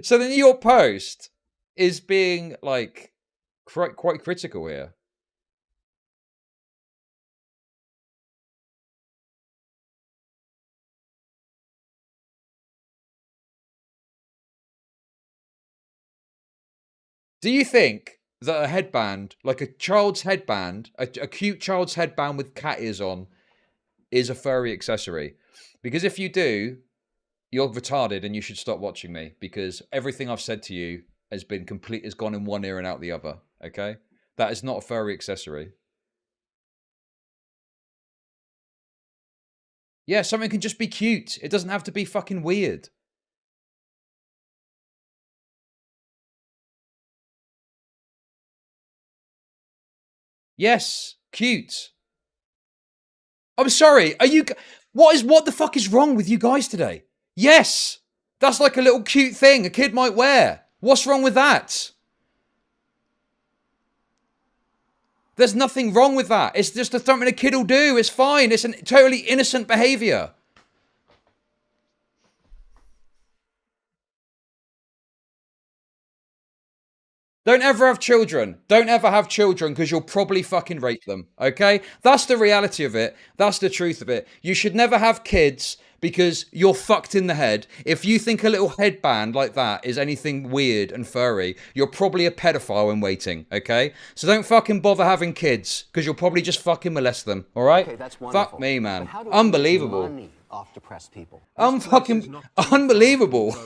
So the New York Post is being, like, quite critical here. Do you think that a headband, like a child's headband, a cute child's headband with cat ears on, is a furry accessory? Because if you do, you're retarded and you should stop watching me, because everything I've said to you has gone in one ear and out the other, okay? That is not a furry accessory. Yeah, something can just be cute. It doesn't have to be fucking weird. Yes, cute. I'm sorry. What the fuck is wrong with you guys today? Yes, that's like a little cute thing a kid might wear. What's wrong with that? There's nothing wrong with that. It's just something a kid will do. It's fine. It's a totally innocent behavior. Don't ever have children. Don't ever have children, because you'll probably fucking rape them, okay? That's the reality of it. That's the truth of it. You should never have kids because you're fucked in the head. If you think a little headband like that is anything weird and furry, you're probably a pedophile in waiting, okay? So don't fucking bother having kids, because you'll probably just fucking molest them, all right? Okay, that's wonderful. Fuck me, man. But how do I Unbelievable. make money off depressed people? Fucking unbelievable.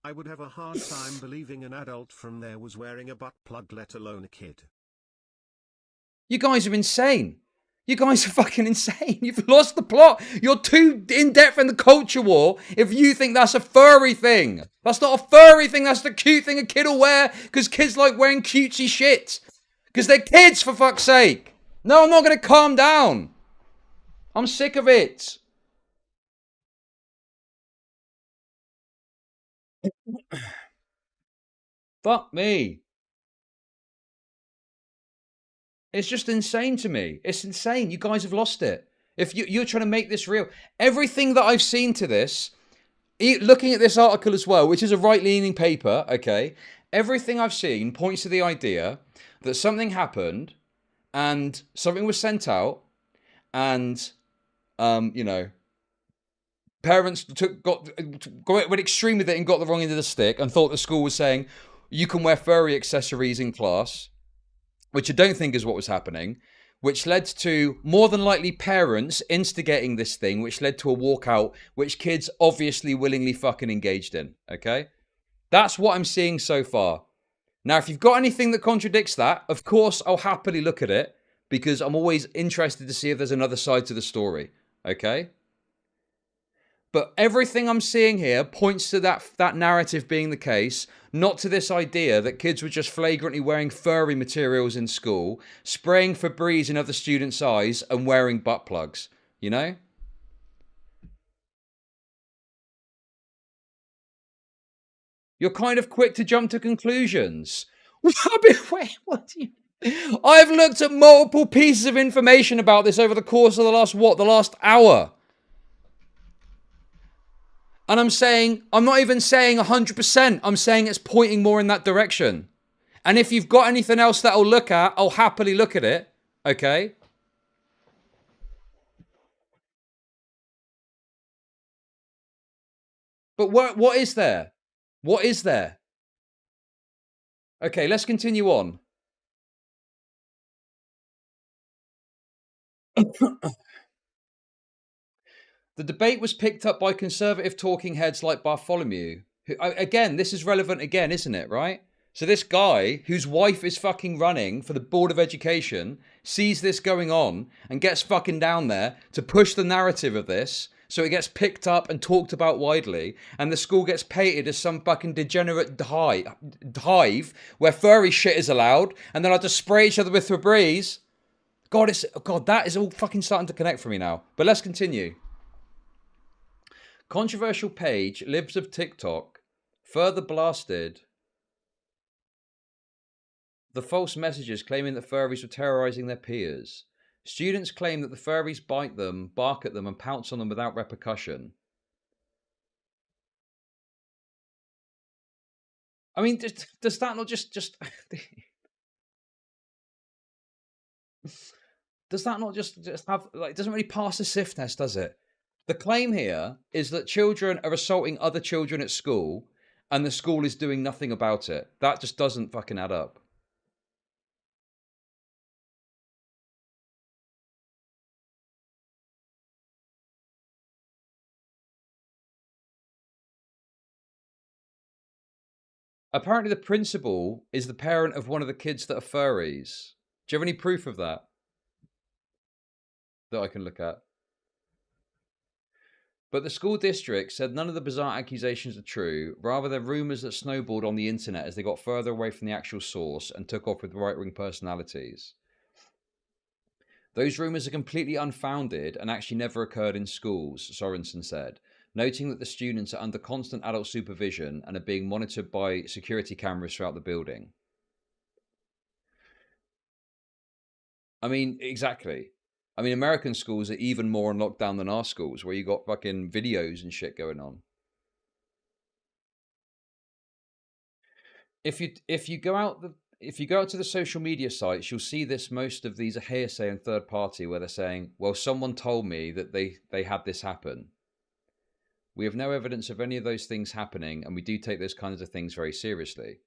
I would have a hard time believing an adult from there was wearing a butt plug, let alone a kid. You guys are insane. You guys are fucking insane. You've lost the plot. You're too in-depth in the culture war if you think that's a furry thing. That's not a furry thing. That's the cute thing a kid will wear, because kids like wearing cutesy shit. Because they're kids, for fuck's sake. No, I'm not going to calm down. I'm sick of it. Fuck me. It's just insane to me. It's insane. You guys have lost it. If you're trying to make this real, everything that I've seen to this, looking at this article as well, which is a right-leaning paper, okay, everything I've seen points to the idea that something happened and something was sent out, and parents went extreme with it and got the wrong end of the stick and thought the school was saying you can wear furry accessories in class, which I don't think is what was happening, which led to more than likely parents instigating this thing, which led to a walkout, which kids obviously willingly fucking engaged in, okay? That's what I'm seeing so far. Now, if you've got anything that contradicts that, of course, I'll happily look at it, because I'm always interested to see if there's another side to the story, okay? But everything I'm seeing here points to that narrative being the case, not to this idea that kids were just flagrantly wearing furry materials in school, spraying Febreze in other students' eyes, and wearing butt plugs, you know? You're kind of quick to jump to conclusions. Wait, what do you... I've looked at multiple pieces of information about this over the course of the last hour. And I'm not even saying 100%. I'm saying it's pointing more in that direction. And if you've got anything else that I'll look at, I'll happily look at it. Okay? But what is there? What is there? Okay, let's continue on. The debate was picked up by conservative talking heads like Bartholomew. Who, again, this is relevant again, isn't it, right? So this guy, whose wife is fucking running for the Board of Education, sees this going on and gets fucking down there to push the narrative of this, so it gets picked up and talked about widely, and the school gets painted as some fucking degenerate hive where furry shit is allowed, and they'll have to spray each other with Febreze. God, that is all fucking starting to connect for me now. But let's continue. Controversial page, Libs of TikTok, further blasted the false messages claiming that furries were terrorizing their peers. Students claim that the furries bite them, bark at them, and pounce on them without repercussion. I mean, does that not just does that not just have, like, it doesn't really pass the sniff test, does it? The claim here is that children are assaulting other children at school and the school is doing nothing about it. That just doesn't fucking add up. Apparently the principal is the parent of one of the kids that are furries. Do you have any proof of that I can look at? But the school district said none of the bizarre accusations are true. Rather, they're rumours that snowballed on the internet as they got further away from the actual source and took off with right-wing personalities. Those rumours are completely unfounded and actually never occurred in schools, Sorensen said, noting that the students are under constant adult supervision and are being monitored by security cameras throughout the building. I mean, exactly. I mean, American schools are even more on lockdown than our schools, where you got fucking videos and shit going on. If you go out to the social media sites, you'll see this. Most of these are hearsay and third party, where they're saying, "Well, someone told me that they had this happen." We have no evidence of any of those things happening, and we do take those kinds of things very seriously.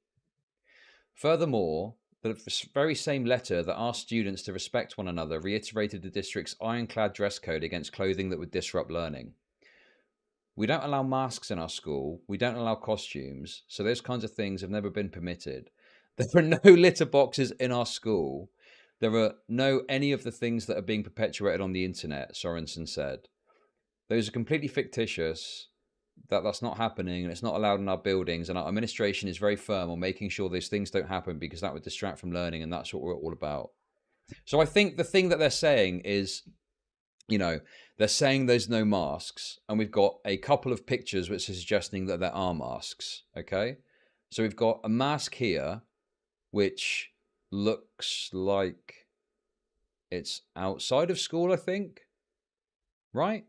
Furthermore, the very same letter that asked students to respect one another reiterated the district's ironclad dress code against clothing that would disrupt learning. We don't allow masks in our school. We don't allow costumes. So those kinds of things have never been permitted. There are no litter boxes in our school. There are no any of the things that are being perpetuated on the internet, Sorensen said. Those are completely fictitious. That's not happening, and it's not allowed in our buildings, and our administration is very firm on making sure those things don't happen because that would distract from learning, and that's what we're all about. So I think the thing that they're saying is, you know, they're saying there's no masks, and we've got a couple of pictures which are suggesting that there are masks, okay? So we've got a mask here, which looks like it's outside of school, I think, right?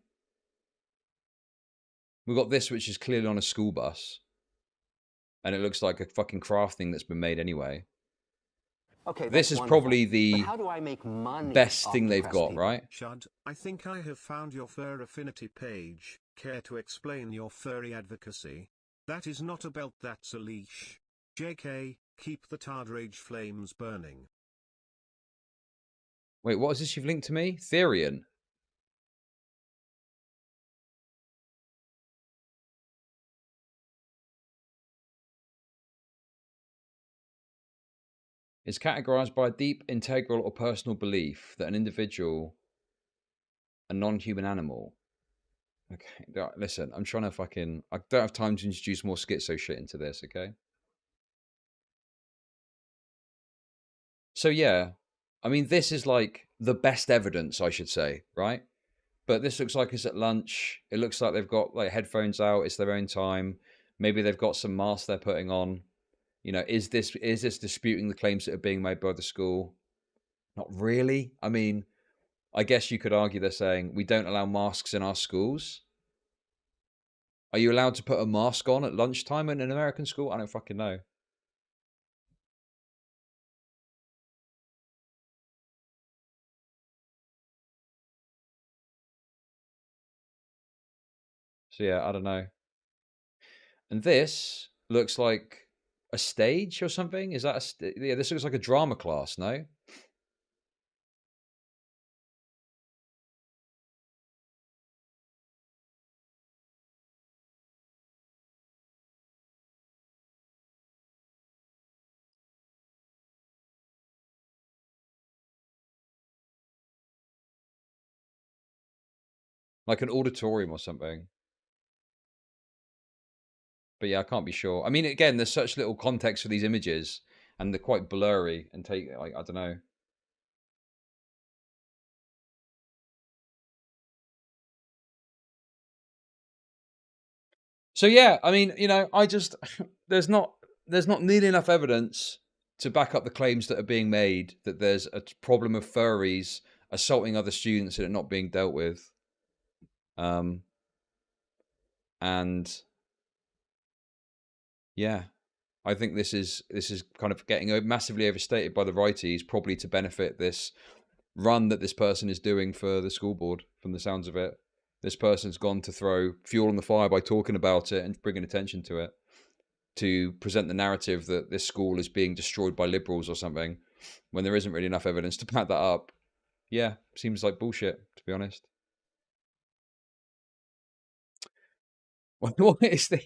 We've got this, which is clearly on a school bus. And it looks like a fucking craft thing that's been made anyway. Okay, this is probably the how do I make money best thing they've got, people? right? Chud, I think I have found your fur affinity page. Care to explain your furry advocacy? That is not a belt, that's a leash. JK, keep the tarred rage flames burning. Wait, what is this you've linked to me? Therian. Is categorized by a deep, integral, or personal belief that an individual, a non-human animal. Okay, listen, I'm trying to fucking... I don't have time to introduce more schizo shit into this, okay? So yeah, I mean, this is like the best evidence, I should say, right? But this looks like it's at lunch. It looks like they've got like headphones out. It's their own time. Maybe they've got some masks they're putting on. You know, is this disputing the claims that are being made by the school? Not really. I mean, I guess you could argue they're saying we don't allow masks in our schools. Are you allowed to put a mask on at lunchtime in an American school? I don't fucking know. So yeah, I don't know. And this looks like a stage or something? Is that yeah, this looks like a drama class, no? Like an auditorium or something. But yeah, I can't be sure. I mean, again, there's such little context for these images, and they're quite blurry and take, like, I don't know. So yeah, I mean, you know, I just there's not nearly enough evidence to back up the claims that are being made that there's a problem of furries assaulting other students that are not being dealt with. And yeah, I think this is kind of getting massively overstated by the righties, probably to benefit this run that this person is doing for the school board. From the sounds of it, this person's gone to throw fuel on the fire by talking about it and bringing attention to it, to present the narrative that this school is being destroyed by liberals or something, when there isn't really enough evidence to back that up. Yeah, seems like bullshit, to be honest. What is this?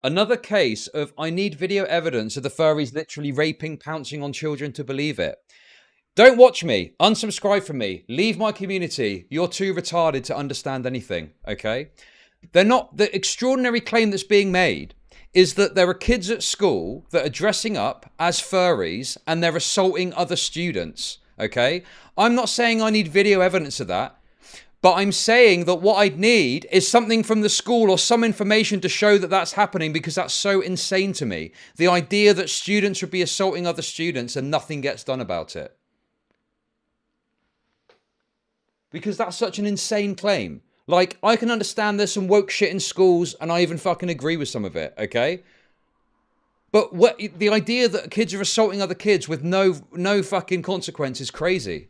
Another case of I need video evidence of the furries literally raping, pouncing on children to believe it. Don't watch me. Unsubscribe from me. Leave my community. You're too retarded to understand anything, okay? They're not... The extraordinary claim that's being made is that there are kids at school that are dressing up as furries and they're assaulting other students, okay? I'm not saying I need video evidence of that, but I'm saying that what I'd need is something from the school or some information to show that that's happening, because that's so insane to me. The idea that students would be assaulting other students and nothing gets done about it. Because that's such an insane claim. Like, I can understand there's some woke shit in schools, and I even fucking agree with some of it, okay? But what the idea that kids are assaulting other kids with no fucking consequence is crazy.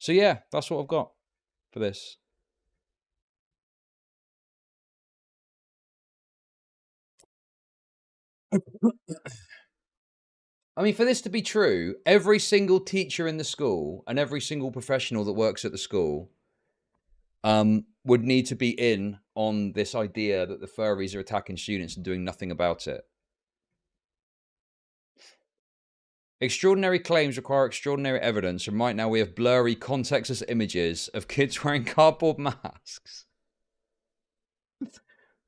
So yeah, that's what I've got for this. I mean, for this to be true, every single teacher in the school and every single professional that works at the school would need to be in on this idea that the furries are attacking students and doing nothing about it. Extraordinary claims require extraordinary evidence, and right now we have blurry, contextless images of kids wearing cardboard masks.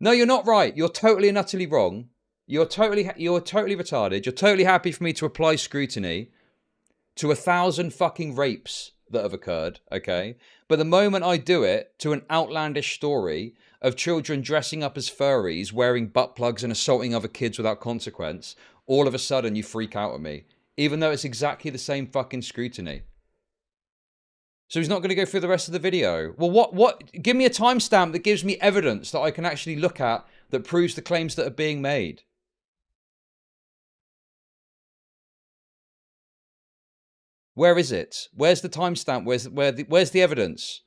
No, you're not right. You're totally and utterly wrong. You're totally retarded. You're totally happy for me to apply scrutiny to 1,000 fucking rapes that have occurred, okay? But the moment I do it to an outlandish story of children dressing up as furries, wearing butt plugs and assaulting other kids without consequence, all of a sudden you freak out at me, even though it's exactly the same fucking scrutiny. So he's not going to go through the rest of the video. Well, what? Give me a timestamp that gives me evidence that I can actually look at that proves the claims that are being made. Where is it? Where's the timestamp? Where's the evidence?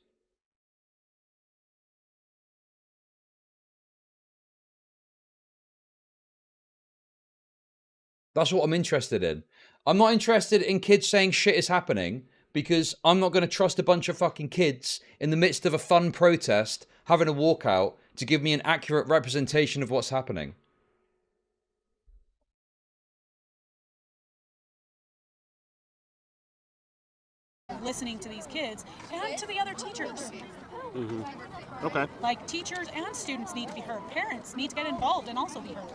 That's what I'm interested in. I'm not interested in kids saying shit is happening, because I'm not going to trust a bunch of fucking kids in the midst of a fun protest having a walkout to give me an accurate representation of what's happening. Listening to these kids and to the other teachers. Okay. Like, teachers and students need to be heard. Parents need to get involved and also be heard.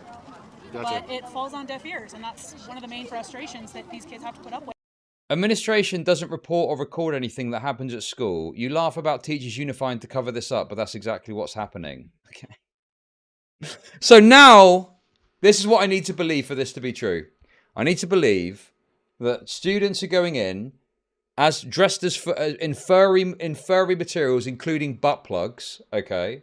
Gotcha. But it falls on deaf ears, and that's one of the main frustrations that these kids have to put up with. Administration doesn't report or record anything that happens at school. You laugh about teachers unifying to cover this up, but that's exactly what's happening. Okay. So now, this is what I need to believe for this to be true. I need to believe that students are going in as dressed as in furry materials, including butt plugs, okay,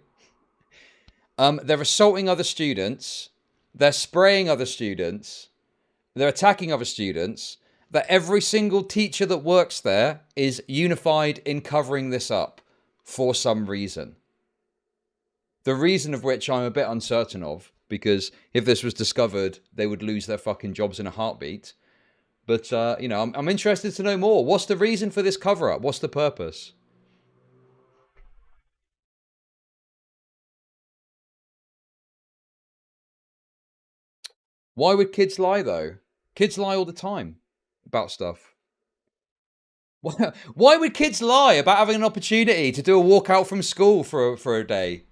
They're assaulting other students. They're spraying other students. They're attacking other students. That every single teacher that works there is unified in covering this up for some reason. The reason of which I'm a bit uncertain of, because if this was discovered, they would lose their fucking jobs in a heartbeat. But, you know, I'm interested to know more. What's the reason for this cover-up? What's the purpose? Why would kids lie, though? Kids lie all the time about stuff. Why would kids lie about having an opportunity to do a walkout from school for a day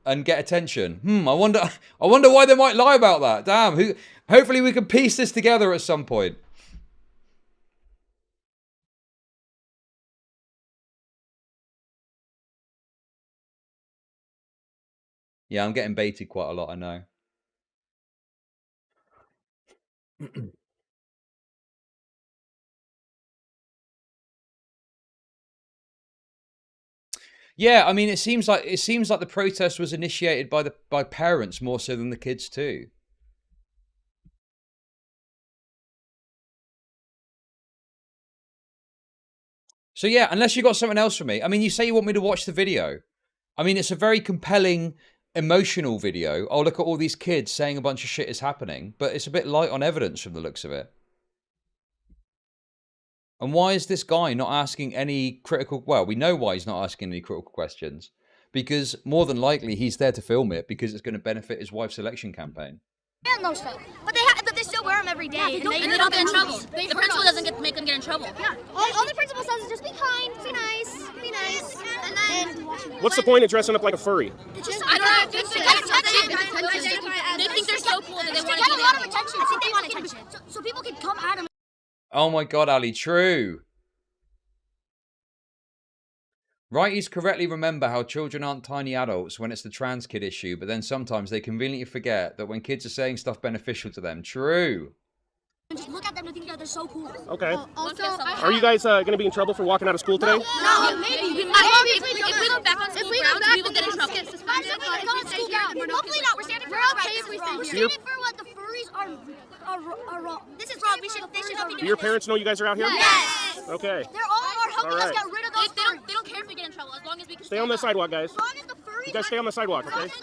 and get attention? I wonder why they might lie about that. Damn. Hopefully we can piece this together at some point. Yeah, I'm getting baited quite a lot, I know. Yeah, I mean, it seems like the protest was initiated by parents more so than the kids too. So yeah, unless you got something else for me. I mean, you say you want me to watch the video. I mean, it's a very compelling, emotional video. Oh, look at all these kids saying a bunch of shit is happening, but it's a bit light on evidence from the looks of it. And why is this guy not asking any critical... Well, we know why he's not asking any critical questions. Because more than likely, he's there to film it because it's going to benefit his wife's election campaign. And those stuff. But they still wear them every day. Yeah, and they don't get in trouble. The principal doesn't make them get in trouble. Yeah. All the principal says is just be kind, be nice, be nice. And then... What's the point of dressing up like a furry? I don't know. They think they're so cool that they want to get a lot of attention. I think they want attention. So people can come at them. Oh my God, Ali, true. Righties correctly remember how children aren't tiny adults when it's the trans kid issue, but then sometimes they conveniently forget that when kids are saying stuff beneficial to them. True. Just look at them and think that they're so cool. Okay. Are you guys going to be in trouble for walking out of school today? No, maybe. If we go back on school grounds, we will get in trouble. Hopefully not. We're standing for everything. We're standing for what the furries are wrong. This is wrong. They should not be doing this. Do your parents know you guys are out here? Yes. Okay. They're all helping us get rid of those furries. They don't care if we get in trouble as long as we can stay on the sidewalk, guys. As long as the furries... You guys stay on the sidewalk, okay? As long as the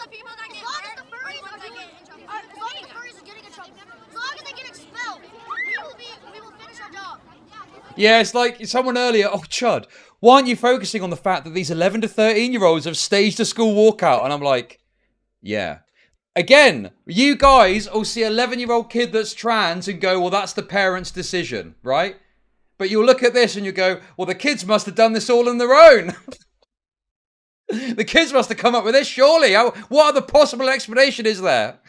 furries are getting in trouble. As long as the furries are getting in trouble. As long as they get expelled, we will finish our job. Yeah, it's like someone earlier, oh, Chud, why aren't you focusing on the fact that these 11 to 13-year-olds have staged a school walkout? And I'm like, yeah. Again, you guys will see an 11-year-old kid that's trans and go, well, that's the parents' decision, right? But you'll look at this and you go, well, the kids must have done this all on their own. The kids must have come up with this, surely. What other possible explanation is there?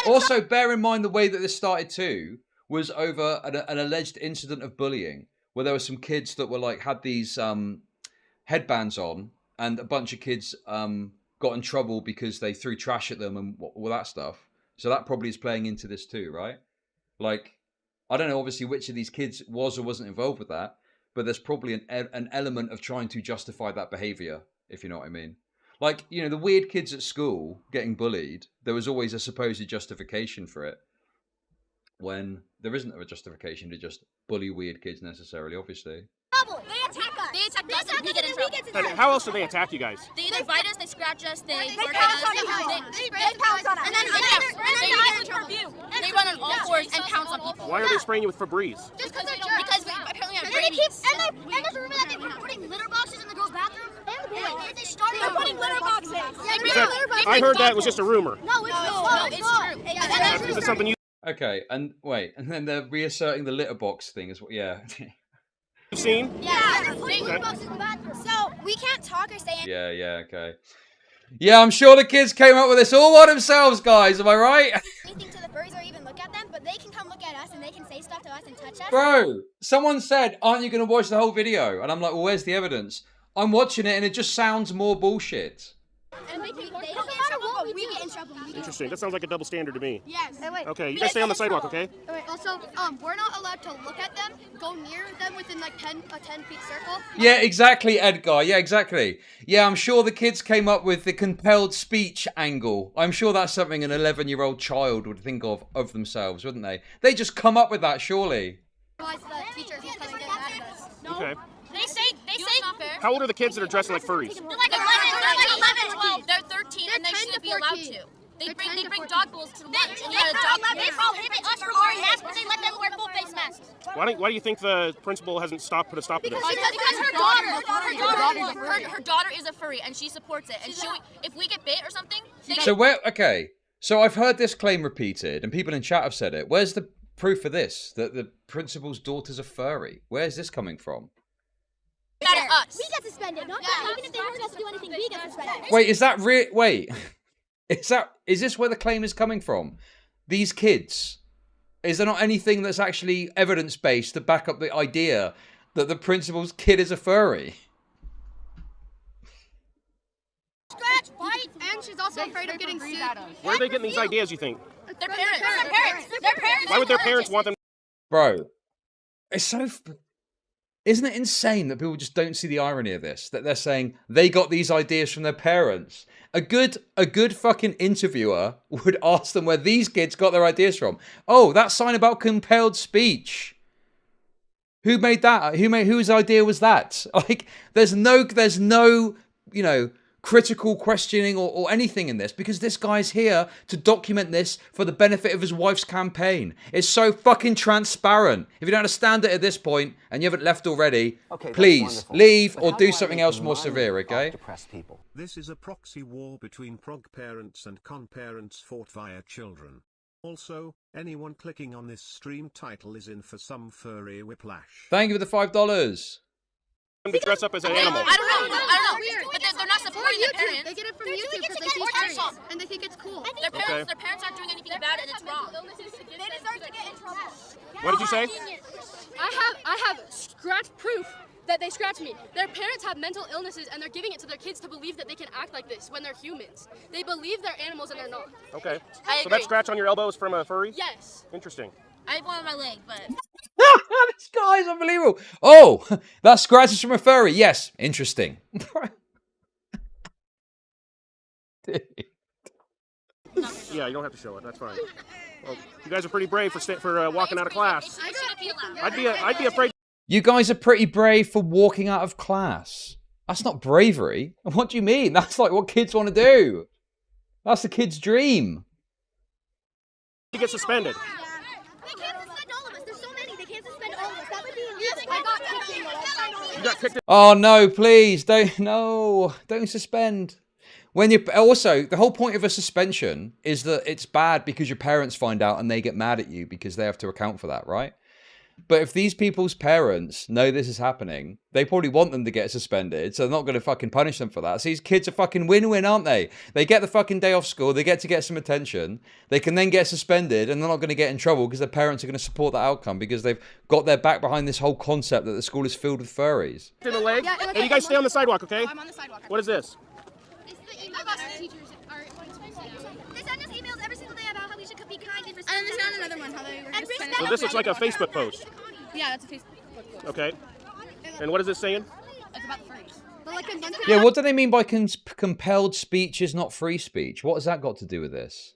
Also, bear in mind the way that this started too was over an alleged incident of bullying where there were some kids that were like had these headbands on, and a bunch of kids got in trouble because they threw trash at them and all that stuff. So that probably is playing into this too, right? Like, I don't know obviously which of these kids was or wasn't involved with that, but there's probably an element of trying to justify that behavior, if you know what I mean. Like, you know, the weird kids at school getting bullied, there was always a supposed justification for it, when there isn't a justification to just bully weird kids necessarily, obviously. They attack us. They attack us and we get in trouble. And how else do they attack you guys? They either bite us, they scratch us, they bark pounce at on us, They pounce on us. and then they run on all fours and pounce on people. Why are they spraying you with Febreze? Just because they're Because we apparently have And brain. there's a rumor that they were putting litter boxes in the girls' bathroom. They started putting litter boxes. I heard that was just a rumor. No, it's true. Is it something you Okay, and wait, and then they're reasserting the litter box thing as well. Yeah. you've seen? Yeah, they're putting litter boxes in the bathroom. So we can't talk or say anything. Yeah, okay. Yeah, I'm sure the kids came up with this all by themselves, guys. Am I right? Anything to the furries or even look at them, but they can come look at us and they can say stuff to us and touch us. Bro, someone said, aren't you going to watch the whole video? And I'm like, well, where's the evidence? I'm watching it and it just sounds more bullshit. And they don't get in trouble, we get in trouble. Interesting. That sounds like a double standard to me. Yes. Okay, you guys stay on the sidewalk, okay? Also, we're not allowed to look at them, go near them within like a 10-feet circle. Yeah, exactly, Edgar. Yeah, exactly. Yeah, I'm sure the kids came up with the compelled speech angle. I'm sure that's something an 11-year-old child would think of themselves, wouldn't they? They just come up with that, surely. Okay. They say How old are the kids that are dressing like furries? they're like 11, 12. They're 13 and they shouldn't be allowed to. They bring dog bowls to lunch and they prohibit us from wearing masks, but they let them wear full face masks. Why do you think the principal hasn't put a stop to this? Because her daughter is a furry and she supports it. And if we get bit or something, So I've heard this claim repeated, and people in chat have said it. Where's the proof of this? That the principal's daughter's a furry? Where's this coming from? us. We get suspended, not them. Even if they hurt us to do anything, we get suspended. Wait, is that real? Wait, is this where the claim is coming from? These kids, is there not anything that's actually evidence-based to back up the idea that the principal's kid is a furry? Scratch, bite, and she's also afraid of getting sued. Where are they getting these ideas, you think? Their parents. Why would their parents want them? Bro, it's so... Isn't it insane that people just don't see the irony of this? That they're saying they got these ideas from their parents. A good fucking interviewer would ask them where these kids got their ideas from. Oh, that sign about compelled speech. Who made that? Whose idea was that? Like, there's no, you know, critical questioning or anything in this, because this guy's here to document this for the benefit of his wife's campaign. It's so fucking transparent. If you don't understand it at this point and you haven't left already, please leave or do something else more severe, okay? This is a proxy war between prog parents and con parents fought via children. Also, anyone clicking on this stream title is in for some furry whiplash. Thank you for the $5. To dress up as an animal. I don't know. But they're not supporting their parents. They get it from YouTube because they see furries and they think it's cool. Their parents aren't doing anything about it and it's wrong. They deserve to get in trouble. What did you say? I have scratch proof that they scratched me. Their parents have mental illnesses and they're giving it to their kids to believe that they can act like this when they're humans. They believe they're animals and they're not. Okay. So that scratch on your elbow is from a furry? Yes. Interesting. I have one on my leg, but... This guy's unbelievable. Oh, that scratch is from a furry. Yes, interesting. Yeah, you don't have to show it. That's fine. Well, you guys are pretty brave for walking out of class. I'd be afraid. You guys are pretty brave for walking out of class. That's not bravery. What do you mean? That's like what kids want to do. That's the kid's dream. You get suspended. They can't suspend all of us. There's so many. They can't suspend all of us. That would be illegal. I got kicked in. You got kicked in. Oh no, please don't suspend. When you also, the whole point of a suspension is that it's bad because your parents find out and they get mad at you because they have to account for that, right? But if these people's parents know this is happening, they probably want them to get suspended, so they're not going to fucking punish them for that. So these kids are fucking win-win, aren't they? They get the fucking day off school, they get to get some attention, they can then get suspended, and they're not going to get in trouble because their parents are going to support that outcome because they've got their back behind this whole concept that the school is filled with furries. In the leg? Hey, you guys stay on the sidewalk, okay? I'm on the sidewalk. What is this? It's the email that teachers are... They send us emails every single day about how we should be kind and respectful. And there's not another one. How they were just sending So this looks like a Facebook post. Yeah, that's a Facebook post. Okay. And what is this saying? It's about the furries. But like Yeah, what do they mean by compelled speech is not free speech? What has that got to do with this?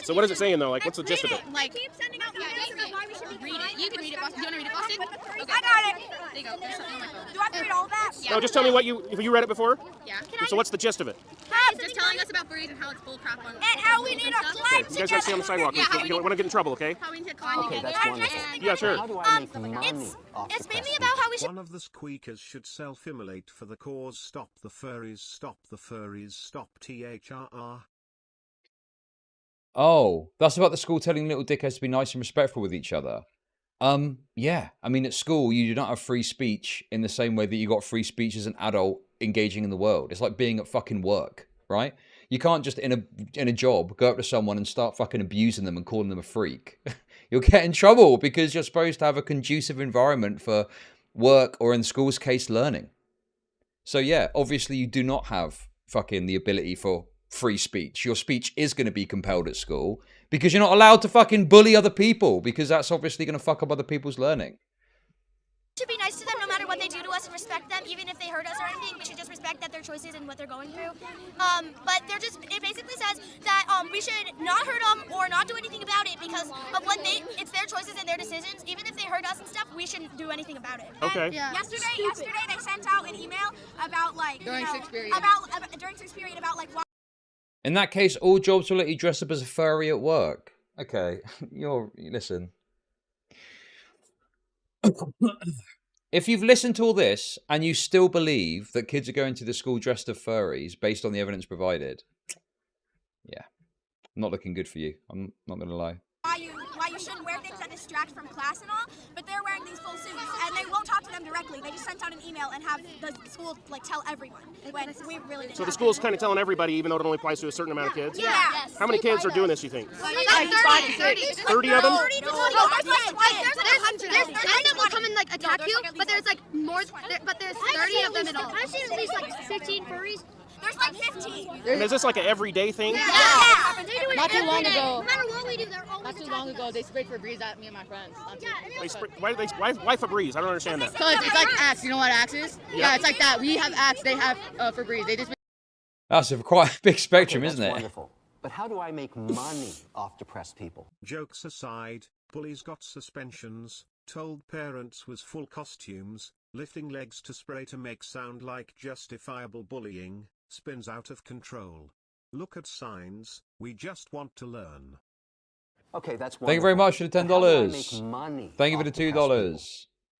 So what is it saying though? Like, what's the gist of it? Like, keep sending out emails why we should be read it. You can read it, Boston. Do you want to read it, Boston? Okay. I got it. There you go. There's something on my phone. Do I have to read all of that? No, just tell me if you read it before. Yeah. So what's the gist of it? It's just telling us about furries and how it's bullcrap on. And how we need our flag You guys gotta stay on the sidewalk. Yeah, You don't want to get in trouble, okay? How we need to climb together. Yeah, sure. How do I make money off It's the mainly press about how we should... One of the squeakers should self-immolate for the cause. Stop the furries, stop the furries, stop THRR. Oh, that's about the school telling little dickheads to be nice and respectful with each other. Yeah. I mean, at school, you do not have free speech in the same way that you got free speech as an adult engaging in the world. It's like being at fucking work, right? You can't just in a job go up to someone and start fucking abusing them and calling them a freak. You'll get in trouble because you're supposed to have a conducive environment for work, or in the school's case, learning. So yeah, obviously you do not have fucking the ability for free speech. Your speech is going to be compelled at school because you're not allowed to fucking bully other people, because that's obviously going to fuck up other people's learning. We should be nice to them no matter what they do to us and respect them, even if they hurt us or anything. We should just respect that their choices and what they're going through. But it basically says that we should not hurt them or not do anything about it because of what it's their choices and their decisions. Even if they hurt us and stuff, we shouldn't do anything about it. Okay. Yeah. Yesterday they sent out an email about like during sixth period about like why. In that case, all jobs will let you dress up as a furry at work. Okay, listen. If you've listened to all this and you still believe that kids are going to the school dressed as furries based on the evidence provided, yeah, not looking good for you. I'm not going to lie. Why you shouldn't wear things that distract from class and all, but they're wearing these full suits and they won't talk to them directly. They just sent out an email and have the school like tell everyone. When we really didn't. So the school's kind of telling everybody, even though it only applies to a certain amount of kids? Yeah. Yes. How many kids are doing this, you think? Like 30 of them? There's 9 that will come and like attack you, but there's like more, but there's 30 of them in all. I've seen at least like 15 furries. There's like 15. And is this like an everyday thing? Yeah. Not too long ago. No matter what we do, they're always Not too long ago, they sprayed Febreze at me and my friends. Why Febreze? I don't understand that. Because it's like Axe. You know what Axe is? Yeah, it's like that. We have Axe, they have Febreze. They just. That's quite a big spectrum, isn't it? Wonderful. But how do I make money off depressed people? Jokes aside, bullies got suspensions, told parents was full costumes, lifting legs to spray to make sound like justifiable bullying, spins out of control. Look at signs, we just want to learn. Okay, that's wonderful. Thank you very much for the $10. How do I make money Thank you for off the depressed $2. people?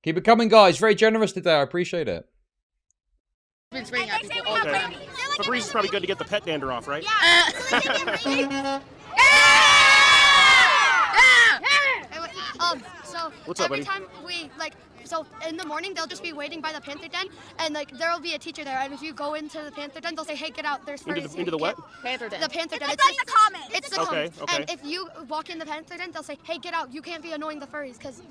Keep it coming, guys. Very generous today. I appreciate it. Been spraying at people. Okay. Febreze is probably good to get the pet dander off, right? So What's up, every buddy? time we so in the morning they'll just be waiting by the panther den, and like there'll be a teacher there, and if you go into the panther den, they'll say, "Hey, get out! There's furries." Into the what? Panther den. The panther den. It's like the common. It's the Okay, common. okay. And if you walk in the panther den, they'll say, "Hey, get out! You can't be annoying the furries," because the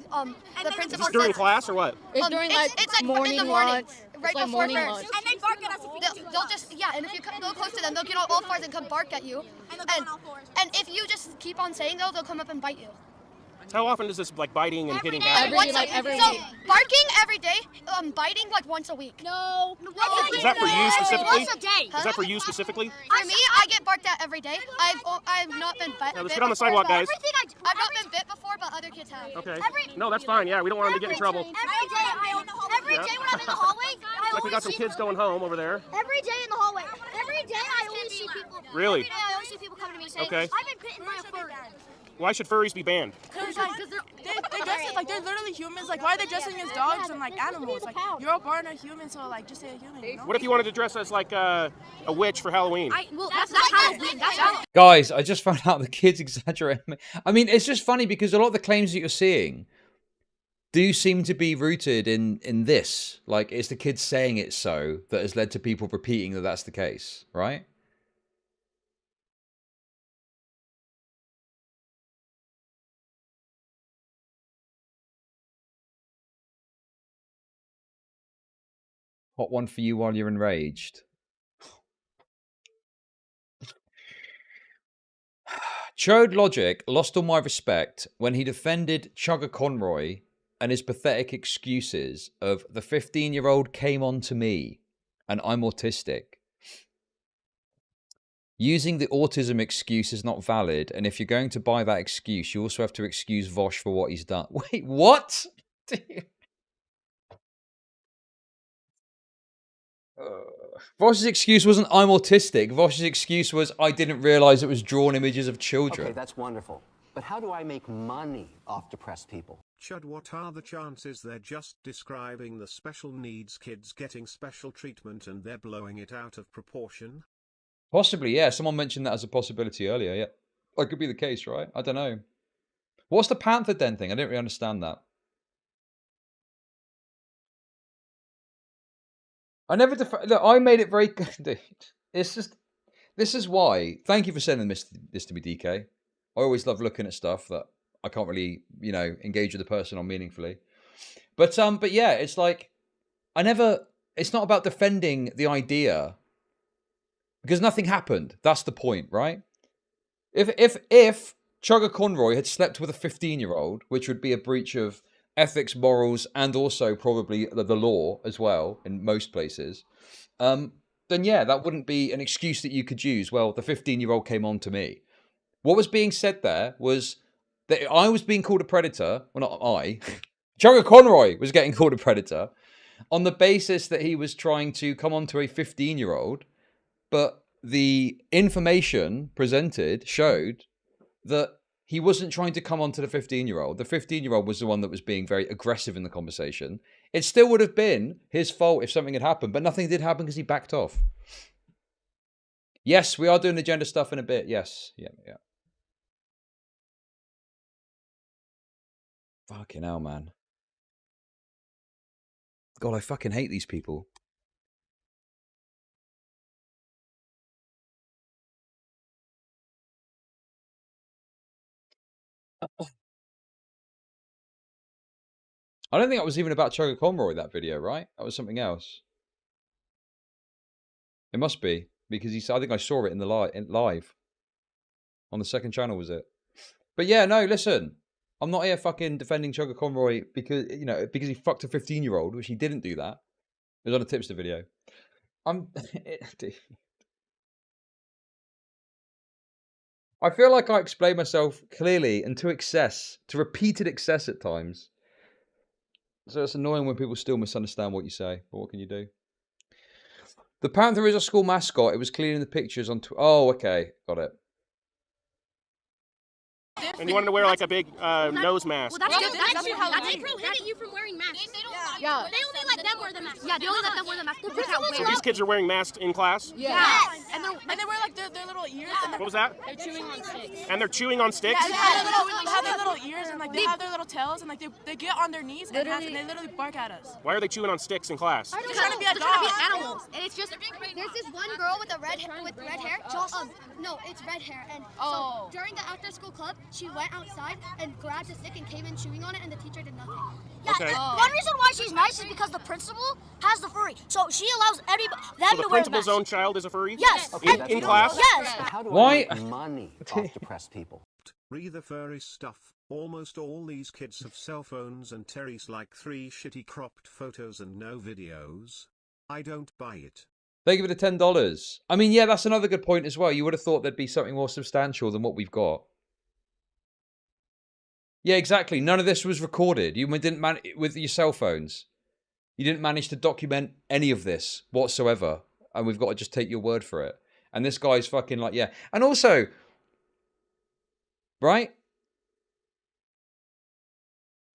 Is principal this during says- class or what? It's during like it's like morning in the morning, lunch. right It's like before morning first. lunch. And they bark at us if we get too They'll just and if you go close to them, they'll get on all fours and come bark at you. And they'll go on all fours. And if you just keep on saying they'll come up and bite you. How often does this like biting and hitting day. happen? Every So week. barking every day, biting like once a week. No. Is that for you specifically? Once a day. Is that for you specifically? For me, I get barked at every day. I've not been bit. Now, let's get on the sidewalk, guys. I've not been bit before, but other kids have. Okay. No, that's fine. Yeah, we don't want them to get in trouble. Every day when I'm in the hallway, Like we got some kids going home over there. Every day in the hallway. Every day I always see people. Really? Every day I always see people coming to me saying, Okay. "I've been bitten by a furry." Why should furries be banned? Because they dress it like they're literally humans. Like, why are they dressing as dogs and like animals? Like, you're all born a human, so like just say a human. You know? What if you wanted to dress as like a witch for Halloween? That's Halloween. That's Halloween. Guys, I just found out the kids exaggerate. I mean, it's just funny because a lot of the claims that you're seeing do seem to be rooted in this. Like, it's the kids saying it so that has led to people repeating that that's the case, right? Hot one for you while you're enraged. Chudlogic lost all my respect when he defended Chugga Conroy and his pathetic excuses of the 15-year-old came on to me and I'm autistic. Using the autism excuse is not valid, and if you're going to buy that excuse, you also have to excuse Vosh for what he's done. Wait, what? Vosh's excuse wasn't I'm autistic. Vosh's excuse was I didn't realize it was drawn images of children. Okay, that's wonderful. But how do I make money off depressed people? Chud, what are the chances they're just describing the special needs kids getting special treatment and they're blowing it out of proportion? Possibly, yeah. Someone mentioned that as a possibility earlier, yeah. That could be the case, right? I don't know. What's the Panther Den thing? I didn't really understand that. I never look, I made it very good. It's just, this is why. Thank you for sending this to me, DK. I always love looking at stuff that I can't really, engage with the person on meaningfully. But yeah, it's like it's not about defending the idea because nothing happened. That's the point, right? If Chugga Conroy had slept with a 15-year-old, which would be a breach of ethics, morals, and also probably the law as well in most places, then yeah, that wouldn't be an excuse that you could use. Well, the 15-year-old came on to me. What was being said there was that I was being called a predator. Well, not I. Chugga Conroy was getting called a predator on the basis that he was trying to come on to a 15-year-old, but the information presented showed that he wasn't trying to come on to the 15-year-old. The 15-year-old was the one that was being very aggressive in the conversation. It still would have been his fault if something had happened, but nothing did happen because he backed off. Yes, we are doing the gender stuff in a bit. Yes. Yeah. Fucking hell, man. God, I fucking hate these people. I don't think it was even about Chugga Conroy, that video, right? That was something else. It must be, because I think I saw it in the live. On the second channel, was it? But yeah, no, listen. I'm not here fucking defending Chugga Conroy because, because he fucked a 15-year-old, which he didn't do that. It was on a tipster video. I feel like I explain myself clearly and to repeated excess at times. So it's annoying when people still misunderstand what you say. But what can you do? The Panther is a school mascot. It was clear in the pictures on... Oh, okay. Got it. And you wanted to wear like a big nose mask. Well, they prohibit you from wearing masks. Yeah. They only let them wear the mask. Yeah, they only let them wear the mask. So these kids are wearing masks in class? Yes. And they wear like their little ears. What was that? They're chewing on sticks. And they're chewing on sticks? Yeah, they have their little ears and like they have their little tails and like they get on their knees and they literally bark at us. Why are they chewing on sticks in class? They're trying to be a dog. Animals. And it's just there's this one girl with red hair. No, it's red hair. And so during the after school club, she went outside and grabbed a stick and came in chewing on it, and the teacher did nothing. Yeah, okay. One reason why she's nice is because the principal has the furry, so she allows them so to wear the principal's own child is a furry? Yes. Okay, in class? Yes. But how do Why? I make money off depressed people? Read the furry stuff. Almost all these kids have cell phones and Terry's like 3 shitty cropped photos and no videos. I don't buy it. They give it a $10. I mean, yeah, that's another good point as well. You would have thought there'd be something more substantial than what we've got. Yeah, exactly. None of this was recorded. You didn't with your cell phones. You didn't manage to document any of this whatsoever. And we've got to just take your word for it. And this guy's fucking like, yeah. And also, right?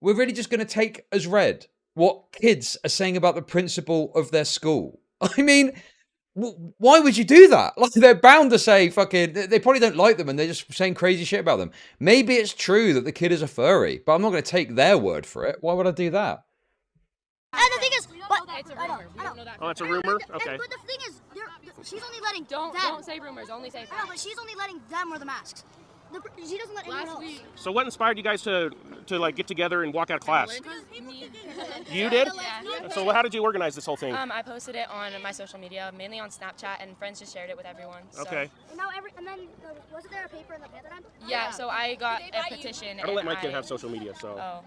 We're really just going to take as read what kids are saying about the principal of their school. I mean, why would you do that? Like, they're bound to say fucking... They probably don't like them and they're just saying crazy shit about them. Maybe it's true that the kid is a furry, but I'm not going to take their word for it. Why would I do that? And the thing is, It's a rumor. We don't know that. Oh, it's a rumor? Okay. But the thing is, she's only letting Don't them. say rumors. Only say No, facts. but she's only letting them wear the masks. She doesn't let anyone else. So what inspired you guys to like get together and walk out of class? Me. You did? Yeah. So how did you organize this whole thing? I posted it on my social media, mainly on Snapchat, and friends just shared it with everyone. So. Okay. And then wasn't there a paper in the other time? Yeah, so I got a petition. I don't let my kid have social media, so. Oh.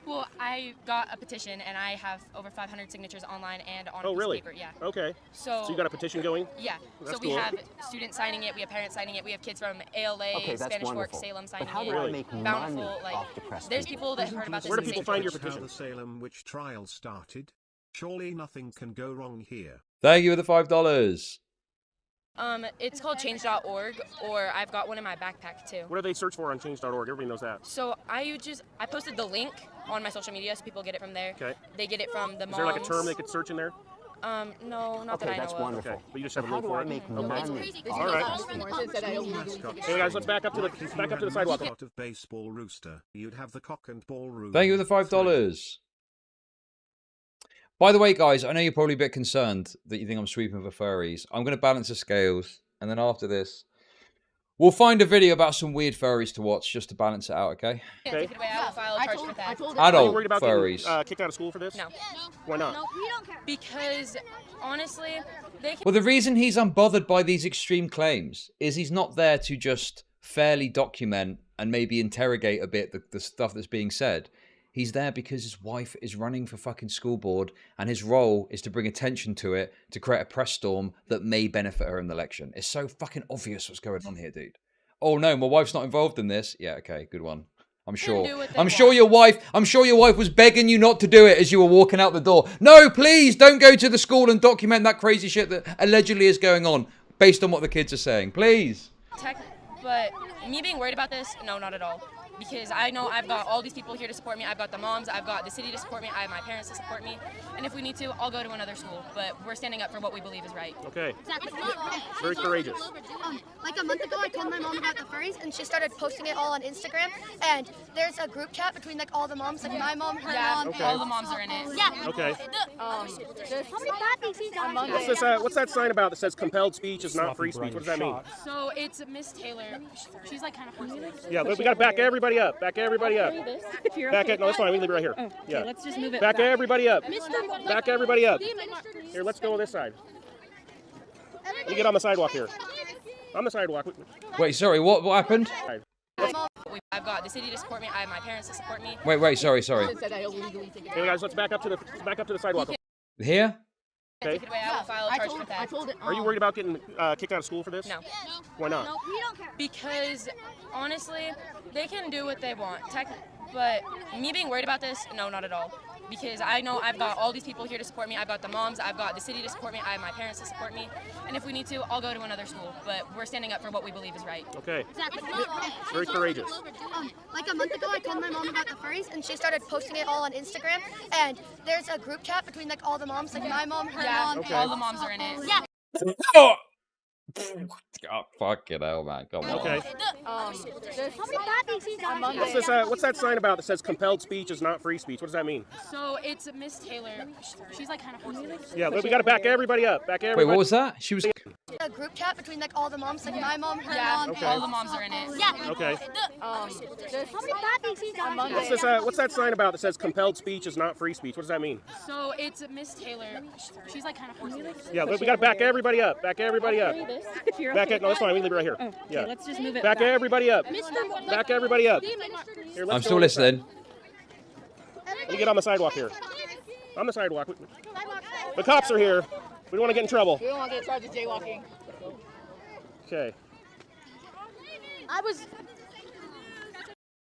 Well, I got a petition, and I have over 500 signatures online and on a piece really? of paper. Yeah. Okay. So you got a petition going? Yeah. That's so we cool. have students signing it, we have parents signing it, we have kids from ALA, Okay, that's Spanish Fork, wonderful. Salem But signing how it. do I make Bountiful, money like, off depressed there's people? people that have heard about this. Where do in the people same find your church. petition? How the Salem witch trial started? Surely nothing can go wrong here. Thank you for the $5. It's called change.org, or I've got one in my backpack too. What do they search for on change.org? Everybody knows that. So I posted the link on my social media so people get it from there. Okay. They get it from the moms. Is there like a term they could search in there? No, not Okay, that I that's know wonderful. Okay, but you just have a How link do for I it? make Okay. money? All right. Hey guys, let's back up to the sidewalk. Mascot of baseball rooster. You'd have the cock and ball room. Thank you for the $5. By the way, guys, I know you're probably a bit concerned that you think I'm sweeping for furries. I'm going to balance the scales, and then after this, We'll find a video about some weird furries to watch just to balance it out, okay? Take it away. I will file a charge for that. Are you Adult worried about furries. getting kicked out of school for this? No. Why not? No, we don't care. Because honestly, they can. Well, the reason he's unbothered by these extreme claims is he's not there to just fairly document and maybe interrogate a bit the stuff that's being said. He's there because his wife is running for fucking school board and his role is to bring attention to it, to create a press storm that may benefit her in the election. It's so fucking obvious what's going on here, dude. Oh no, my wife's not involved in this. Yeah, okay, good one. I'm sure your wife was begging you not to do it as you were walking out the door. No, please don't go to the school and document that crazy shit that allegedly is going on based on what the kids are saying. Please. But me being worried about this, no, not at all. Because I know I've got all these people here to support me. I've got the moms, I've got the city to support me, I have my parents to support me. And if we need to, I'll go to another school. But we're standing up for what we believe is right. Okay. Exactly. Very courageous. Like a month ago, I told my mom about the furries, and she started posting it all on Instagram. And there's a group chat between like all the moms, like my mom, her mom. Okay. All the moms are in it. Yeah. Okay. How many bad things he's done? What's this? What's that sign about that says compelled speech is not free speech? What does that mean? So it's Miss Taylor. She's like kind of forcing it. Yeah, but we got to back everybody up. Back everybody up. Back it. No, that's fine. We leave it right here. Yeah. Let's just move it back everybody up. Back everybody up. Here, let's go on this side. You get on the sidewalk here. On the sidewalk. Wait, sorry, what happened? I've got the city to support me. I have my parents to support me. Wait, sorry. Hey guys, let's back up to the sidewalk. Here? Okay. Take it away. I will file a charge for that. Are you worried about getting kicked out of school for this? No. Why not? No, we don't care. Because honestly, they can do what they want. But me being worried about this, no, not at all. Because I know I've got all these people here to support me. I've got the moms, I've got the city to support me, I have my parents to support me. And if we need to, I'll go to another school. But we're standing up for what we believe is right. Okay. Exactly. Very courageous. Like a month ago, I told my mom about the furries, and she started posting it all on Instagram. And there's a group chat between like all the moms, like my mom, her mom. Okay. All the moms are in it. Yeah. Oh! Oh, fucking hell, man. Come on. Okay. How many bad things he's done? What's that sign about that says compelled speech is not free speech? What does that mean? So it's Miss Taylor. She's like kind of forcing it. Yeah, but we got to back everybody up. Back everybody. Wait, what was that? She was... A group chat between like all the moms, like my mom, her mom. Okay. All the moms are in it. Yeah. Okay. How many bad things he's done? What's that sign about that says compelled speech is not free speech? What does that mean? So it's Miss Taylor. She's like kind of forcing it. Yeah, but we got to back everybody up. Back everybody up. Back it. No, that's fine. We leave it right here. Yeah. Let's just move it back everybody up. Back everybody up. Here, let's I'm go still on this side. listening. You get on the sidewalk here. On the sidewalk. The cops are here. We don't want to get in trouble. We don't want to get charged with jaywalking. Okay.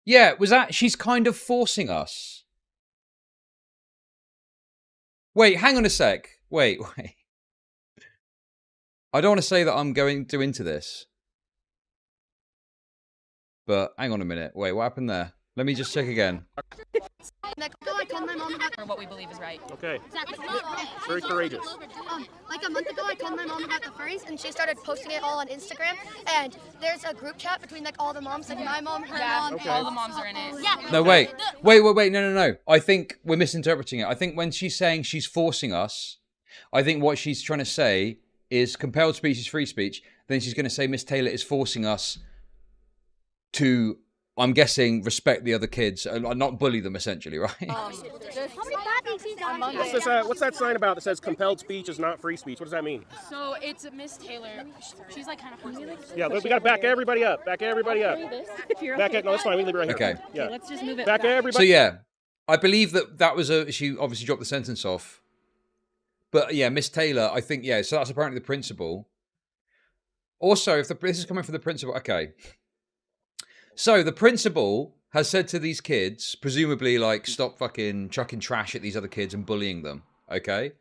Yeah, was that... She's kind of forcing us. Wait, hang on a sec. Wait. I don't want to say that I'm going too into this. But hang on a minute. Wait, what happened there? Let me just check again. I told my mom about For what we believe is right. Okay. Exactly. Very courageous. Like a month ago, I told my mom about the furries, and she started posting it all on Instagram. And there's a group chat between like all the moms, like my mom, her mom. Okay. All the moms are in it. Yeah. No, wait. No. I think we're misinterpreting it. I think when she's saying she's forcing us, I think what she's trying to say is compelled speech is free speech. Then she's going to say Miss Taylor is forcing us to, I'm guessing, respect the other kids and not bully them, essentially, right? How many bad things he's done? What's that sign about that says compelled speech is not free speech? What does that mean? So it's Miss Taylor. She's like kind of forcing it. Yeah, but we got to back everybody up. Back everybody up. Back it. No, that's fine. We leave it right here. Okay. Yeah. Let's just move it Back everybody. So yeah, I believe that was she obviously dropped the sentence off. But yeah, Miss Taylor, I think, yeah, so that's apparently the principal. Also, if this is coming from the principal, okay. So the principal has said to these kids, presumably like, stop fucking chucking trash at these other kids and bullying them, okay?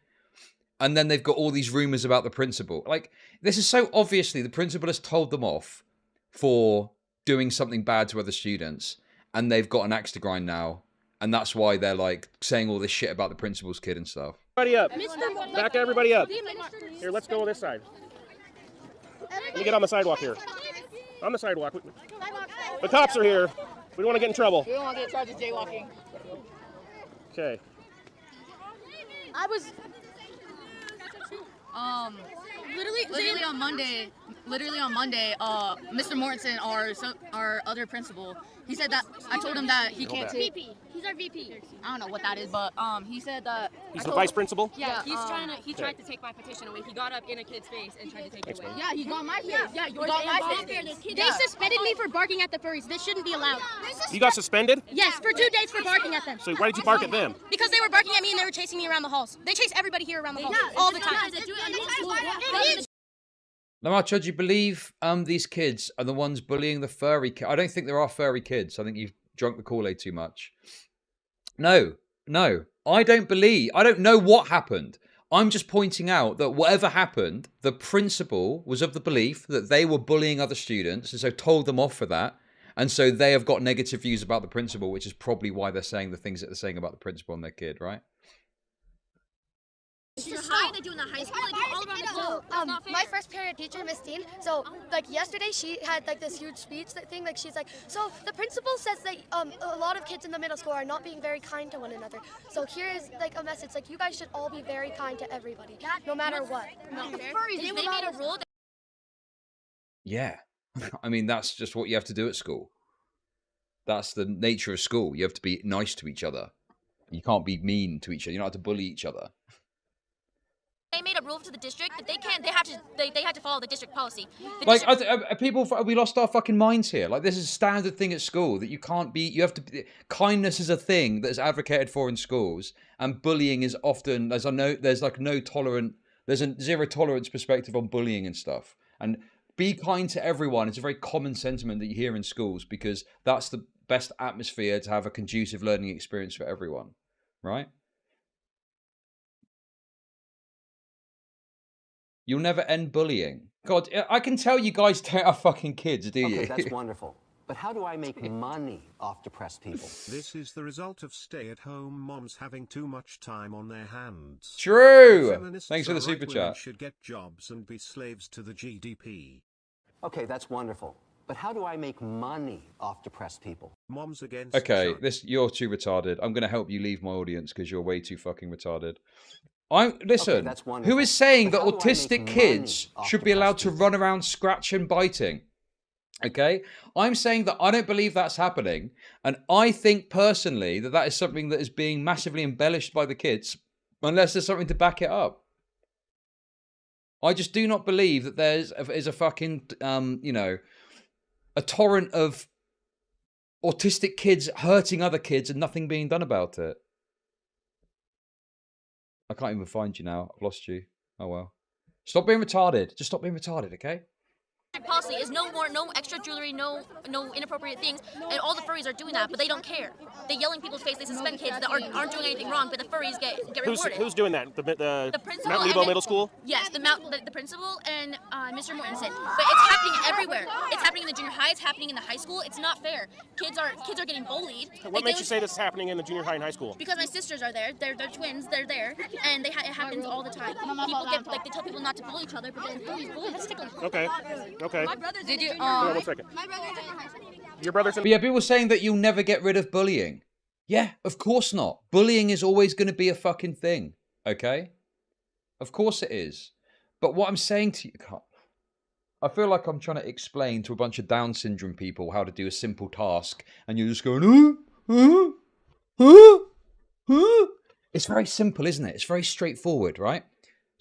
And then they've got all these rumors about the principal. Like, this is so obviously the principal has told them off for doing something bad to other students. And they've got an axe to grind now. And that's why they're like saying all this shit about the principal's kid and stuff. Everybody up. Back everybody up. Here, let's go on this side. You get on the sidewalk here. On the sidewalk. The cops are here. We don't want to get in trouble. We don't want to get charged with jaywalking. Okay. Literally on Monday, Mr. Mortensen, our other principal, he said that I told him that he can't take. VP. He's our VP. I don't know what that is, but he said that. He's the vice principal? Yeah, he tried to take my petition away. He got up in a kid's face and tried to take it away. Yeah, he got my face. Yeah, yours got and my Bob's face. They suspended me for barking at the furries. This shouldn't be allowed. You got suspended? Yes, for 2 days for barking at them. So why did you bark at them? Because they were barking at me and they were chasing me around the halls. They chase everybody here around the halls all the time. Lamar, Chud, you believe these kids are the ones bullying the furry kids? I don't think there are furry kids. I think you've drunk the Kool-Aid too much. No. I don't know what happened. I'm just pointing out that whatever happened, the principal was of the belief that they were bullying other students, and so told them off for that. And so they have got negative views about the principal, which is probably why they're saying the things that they're saying about the principal and their kid, right? Junior high, they do in the high school, they do all around the school. That's not fair. My first parent teacher, Miss Dean, so like yesterday she had like this huge speech thing, like she's like, so the principal says that a lot of kids in the middle school are not being very kind to one another. So here is like a message, like you guys should all be very kind to everybody, no matter what. They made a rule. Yeah. I mean, that's just what you have to do at school. That's the nature of school. You have to be nice to each other. You can't be mean to each other. You don't have to bully each other. They made a rule to the district that they can't. They have to follow the district policy. People, we lost our fucking minds here. Like, this is a standard thing at school that you can't be. You have to. Kindness is a thing that is advocated for in schools, and bullying is often. There's a zero tolerance perspective on bullying and stuff. And be kind to everyone. It's a very common sentiment that you hear in schools because that's the best atmosphere to have a conducive learning experience for everyone, right? You'll never end bullying. God, I can tell you guys don't have fucking kids, do you? Okay, that's wonderful. But how do I make money off depressed people? This is the result of stay-at-home moms having too much time on their hands. True! Thanks for the super chat. Should get jobs and be slaves to the GDP. Okay, that's wonderful. But how do I make money off depressed people? Moms against Okay, you're too retarded. I'm going to help you leave my audience because you're way too fucking retarded. Listen, okay, who is saying that autistic kids should be allowed to run around scratching, biting? Okay? I'm saying that I don't believe that's happening. And I think personally that is something that is being massively embellished by the kids, unless there's something to back it up. I just do not believe that there is a fucking, a torrent of autistic kids hurting other kids and nothing being done about it. I can't even find you now. I've lost you. Oh well. Stop being retarded. Just stop being retarded, okay? Policy is no extra jewelry, no inappropriate things, and all the furries are doing that, but they don't care. They yell in people's face. They suspend kids that aren't doing anything wrong, but the furries get rewarded. Who's doing that? The principal Mount Nebo Middle School? Yes, the principal and Mr. Mortensen. But it's happening everywhere. It's happening in the junior high. It's happening in the high school. It's not fair. Kids are getting bullied. What makes you say this is happening in the junior high and high school? Because my sisters are there. They're twins. They're there, and it happens all the time. People they tell people not to bully each other, but then furries bully. That's tickling. Okay. My brother's Did you? Hold on 1 second. My brother's in high school. Your brother's in. But yeah, people saying that you'll never get rid of bullying. Yeah, of course not. Bullying is always going to be a fucking thing. Okay? Of course it is. But what I'm saying to you, I feel like I'm trying to explain to a bunch of Down syndrome people how to do a simple task, and you're just going, It's very simple, isn't it? It's very straightforward, right?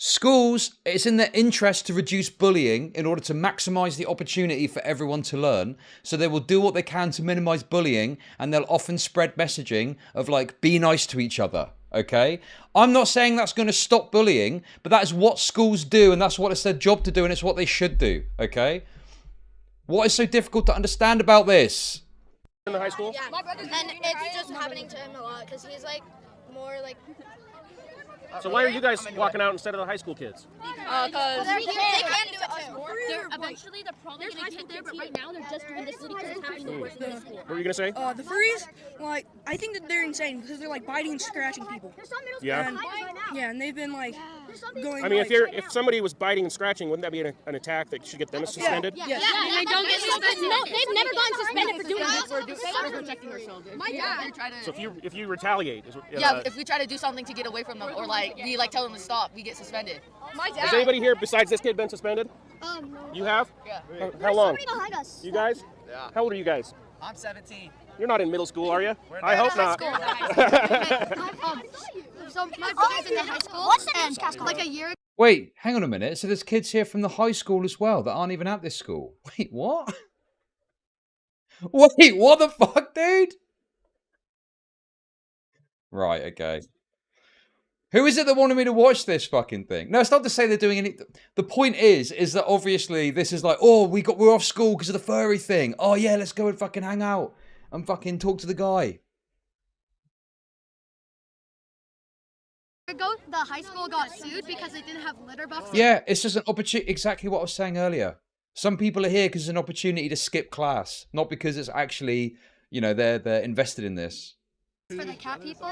Schools, it's in their interest to reduce bullying in order to maximize the opportunity for everyone to learn. So they will do what they can to minimize bullying, and they'll often spread messaging of like, be nice to each other, okay? I'm not saying that's going to stop bullying, but that is what schools do, and that's what it's their job to do, and it's what they should do, okay? What is so difficult to understand about this? In the high school? Yeah, my brother's and it's just happening to him a lot because he's like more like. So why are you guys walking out instead of the high school kids? Because they can do it too. Eventually, they're probably going to get there, but right now they're just doing this because it's happening in the course of the school. What were you going to say? The furries, like, I think that they're insane because they're like biting and scratching people. Yeah. And they've been like going. I mean, if somebody was biting and scratching, wouldn't that be an attack that should get them suspended? Yeah, they don't get suspended. No, they've never gotten suspended for doing this. We're protecting our children. So if you retaliate, if we try to do something to get away from them, or we tell them to stop, we get suspended. Has anybody here besides this kid been suspended? No. You have? Yeah. How long? Somebody behind us. You guys? Yeah. How old are you guys? I'm 17. You're not in middle school, are you? I hope not. So my brother's in the high school, and like a year. Wait, hang on a minute. So there's kids here from the high school as well that aren't even at this school. Wait, what? Wait, what the fuck, dude? Right, okay. Who is it that wanted me to watch this fucking thing? No, it's not to say they're doing any... The point is that obviously this is like, oh, we're off school because of the furry thing. Oh yeah, let's go and fucking hang out and fucking talk to the guy. Ago, the high school got sued because they didn't have litter boxes. Yeah, it's just an opportunity. Exactly what I was saying earlier. Some people are here because it's an opportunity to skip class, not because it's actually, they're invested in this. For the cat people.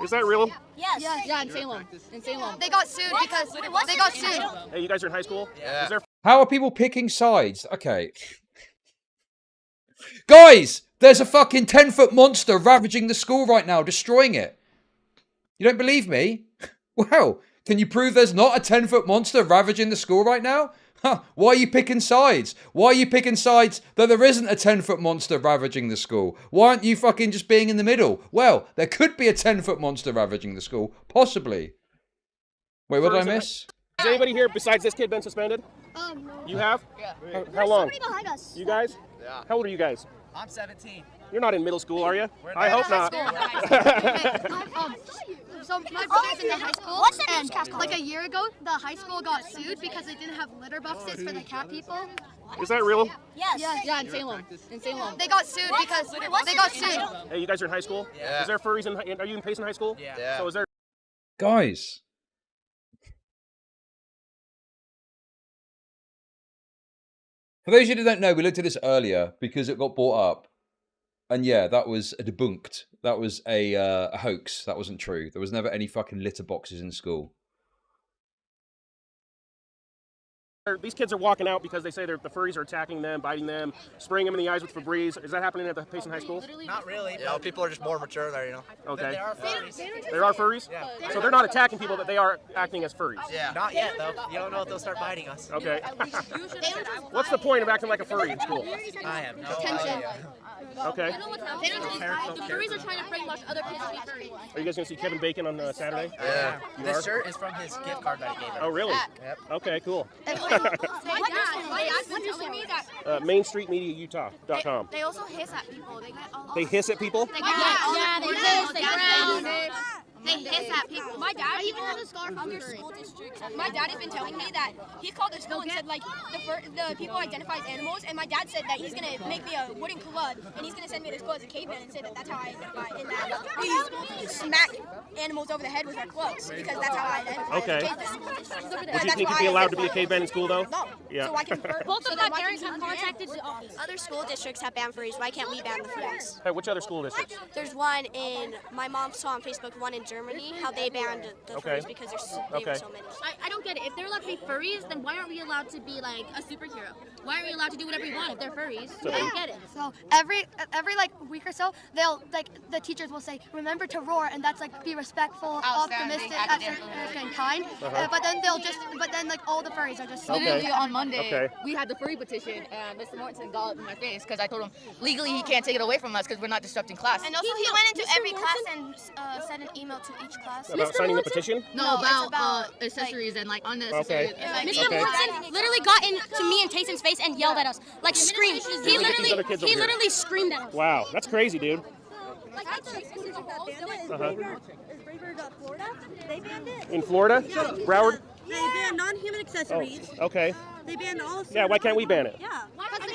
Is that real? Yes. Yeah, in Salem. In Salem. They got sued because they got sued. Hey, you guys are in high school? Yeah. How are people picking sides? Okay. Guys, there's a fucking 10-foot monster ravaging the school right now, destroying it. You don't believe me? Well, can you prove there's not a 10-foot monster ravaging the school right now? Huh, why are you picking sides? Why are you picking sides that there isn't a 10-foot monster ravaging the school? Why aren't you fucking just being in the middle? Well, there could be a 10-foot monster ravaging the school. Possibly. Wait, what did I miss? Has anybody here besides this kid been suspended? No. You have? Yeah. How long? Somebody behind us. You guys? Yeah. How old are you guys? I'm 17. You're not in middle school, are you? I hope not. So my brother's in the high school, and like a year ago, the high school got sued because they didn't have litter boxes for the cat people. Is that real? Yes. Yeah, in Salem. In Salem. They got sued because they got sued. Hey, you guys are in high school? Yeah. Is there furries are you in Payson High School? Yeah. So is there... Guys. For those of you who don't know, we looked at this earlier because it got brought up. And yeah, that was debunked. That was a hoax. That wasn't true. There was never any fucking litter boxes in school. These kids are walking out because they say the furries are attacking them, biting them, spraying them in the eyes with Febreze. Is that happening at the Payson High School? Not really. People are just more mature there, Okay. They are furries. There are furries? Yeah. So they're not attacking people, but they are acting as furries? Yeah. Not yet, though. You don't know if they'll start biting us. Okay. What's the point of acting like a furry in school? I have no Attention. idea. Okay. The furries are trying to brainwash other kids to be furry. Are you guys going to see Kevin Bacon on Saturday? Yeah. You This are? shirt is from his gift card that I gave him. Oh, really? Yep. Okay, cool. My dad's been telling me that MainStreetMediaUtah.com. they also hiss at people. They get all They hiss at people? they hiss, they growl. They hiss at people. My dad even has a scarf on their school district. My dad has been telling me that he called the school and said like the people identify as animals, and my dad said that he's gonna make me a wooden club and he's gonna send me to school as a caveman and say that that's how I identify, and that we smack animals over the head with our clubs because that's how I identify. Okay. As a caveman. Would you think you'd be allowed to be a caveman in school, though? No. Yeah. So I can Both of my parents have contacted the office. Other school districts have banned furries. Why can't we ban the furries? Hey, which other school districts? There's one in, my mom saw on Facebook, one in Germany, how they banned the Okay. furries because they were so many. I don't get it. If they're allowed to be furries, then why aren't we allowed to be like a superhero? Why aren't we allowed to do whatever we want if they're furries? I don't get it. So every like week or so, they'll the teachers will say, remember to roar, and that's like be respectful, optimistic, and kind. But then like all the furries are just Literally on Monday, Okay. we had the furry petition, and Mr. Mortensen got up in my face because I told him legally he can't take it away from us because we're not disrupting class. And also he went into every class and sent an email to each class. About signing the petition? No, it's about accessories and like unnecessary. Okay. Mr. Mortensen literally got into me and Tayson's face and yelled at us, like screamed. He literally screamed at us. Wow, that's crazy, dude. Is Braver Florida? They banned it. In Florida? Broward? They banned non-human accessories. Oh, okay. They banned all. Yeah, why can't we ban it? Yeah. I've been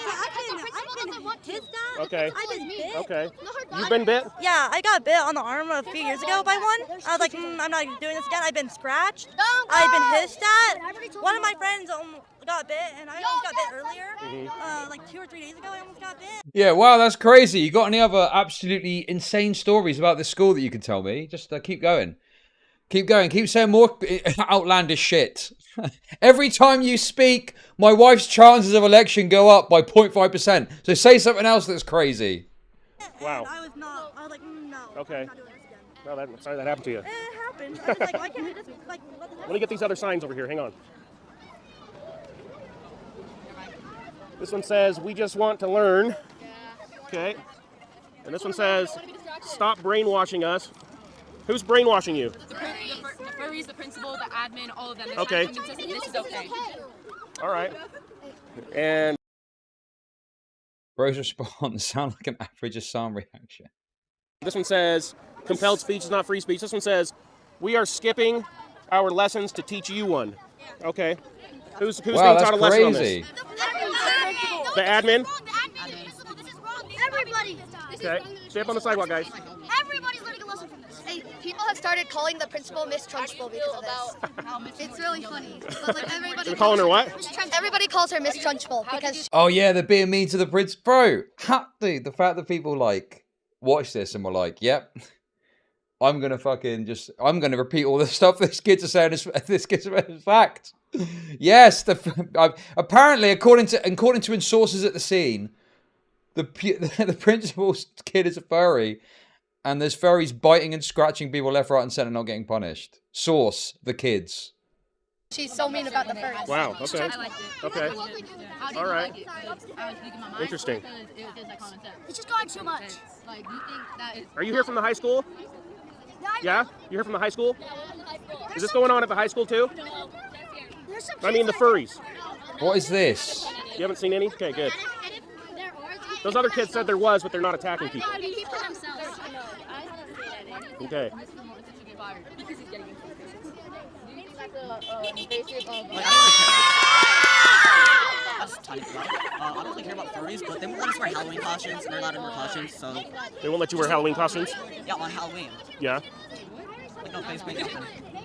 hissed at. Okay. I've been bit. Okay. You've been bit? Yeah, I got bit on the arm a few years ago by one. I was like, I'm not doing this again. I've been scratched. I've been hissed at. One of my friends got bit, and I almost got bit earlier. Like 2 or 3 days ago, I almost got bit. Yeah, wow, that's crazy. You got any other absolutely insane stories about this school that you can tell me? Just keep going. Keep going. Keep saying more outlandish shit. Every time you speak, my wife's chances of election go up by 0.5%. So say something else that's crazy. Wow. I was like, no. Okay. Well, sorry that happened to you. It happened. I was like, why can't we just, like, Let me get these other signs over here. Hang on. This one says, we just want to learn. Okay. And this one says, stop brainwashing us. Who's brainwashing you? The furries, the principal, the admin, all of them. Okay. This is okay. All right. And Bro's response sound like an average Assam reaction. This one says, compelled speech is not free speech. This one says, we are skipping our lessons to teach you one. Okay. Who's being taught a lesson on this? The admin? Everybody. Okay. Stay up on the sidewalk, guys. Everybody's learning a lesson from this. Hey, people have started calling the principal Miss Trunchbull because of this. It's really funny. But like everybody They're calling her what? Everybody calls her Miss Trunchbull because Oh yeah, they're being mean to the prince. Bro, dude, the fact that people like watch this and were like, yep, I'm gonna repeat all the stuff this kid's are saying this kid's is fact. Yes, apparently according to sources at the scene, the principal's kid is a furry, and there's furries biting and scratching people left, right, and center, not getting punished. Source: the kids. she's so mean about the furries. Wow. Okay. Okay. All right. Interesting. It's just going too much. Are you here from the high school? Yeah? You here from the high school? Is this going on at the high school too? I mean the furries. What is this? You haven't seen any? Okay, good. Those other kids said there was, but they're not attacking people. Okay. That's tiny. I don't really care about furries, but they won't let us wear Halloween costumes. They're allowed to wear costumes, so... They won't let you wear Halloween costumes? Yeah, on Halloween. Yeah. Like no face paint.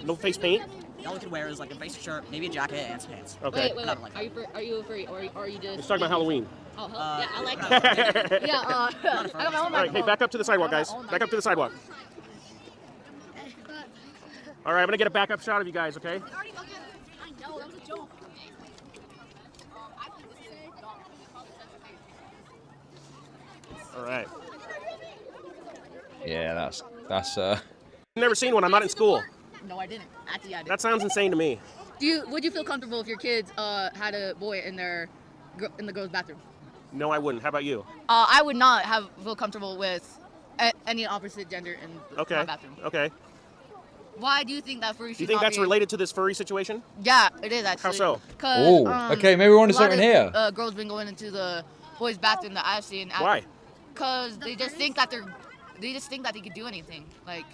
No face paint? All we can wear is like a basic shirt, maybe a jacket, and some pants. Okay. Wait. Are you a furry, or are you just... Let's talk about Halloween. Oh, yeah, I like that. Yeah, I got my own All right, hey, back up to the sidewalk, guys. Back up to the sidewalk. All right, I'm going to get a backup shot of you guys, okay? I know, that was a joke. All right. Yeah, that's I've never seen one. I'm not in school. No, I didn't. Actually, I didn't. That sounds insane to me. Would you feel comfortable if your kids had a boy in the girls' bathroom? No, I wouldn't. How about you? I would not feel comfortable with any opposite gender in my bathroom. Okay. Why do you think that furry should Do you think not that's be... related to this furry situation? Yeah, it is actually. How so? Oh, okay, maybe we're onto something here. Girls been going into the boys' bathroom that I've seen. Why? Because they just think that they could do anything. Like.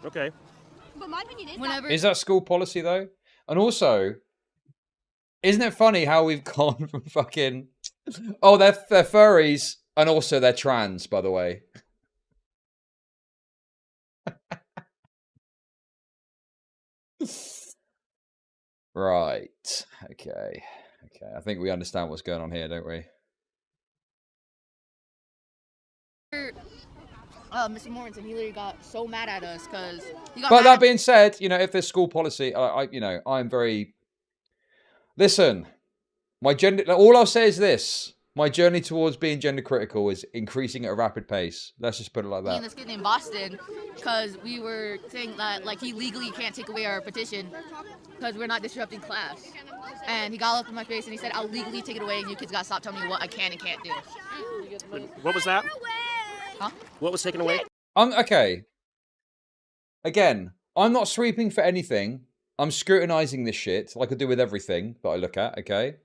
Okay. But my opinion is whenever Is that school policy though? And also, isn't it funny how we've gone from fucking they're furries and also they're trans, by the way. Right. Okay. I think we understand what's going on here, don't we? Mr. Morrison, he literally got so mad at us because he got. But that being said, if there's school policy, I'm very. Listen, my gender. All I'll say is this: my journey towards being gender critical is increasing at a rapid pace. Let's just put it like that. Me and this kid in Boston, because we were saying that like he legally can't take away our petition because we're not disrupting class, and he got up in my face and he said, "I'll legally take it away, and you kids gotta stop telling me what I can and can't do." What was that? Huh? What was taken away? Okay. Again, I'm not sweeping for anything. I'm scrutinizing this shit like I do with everything that I look at, okay?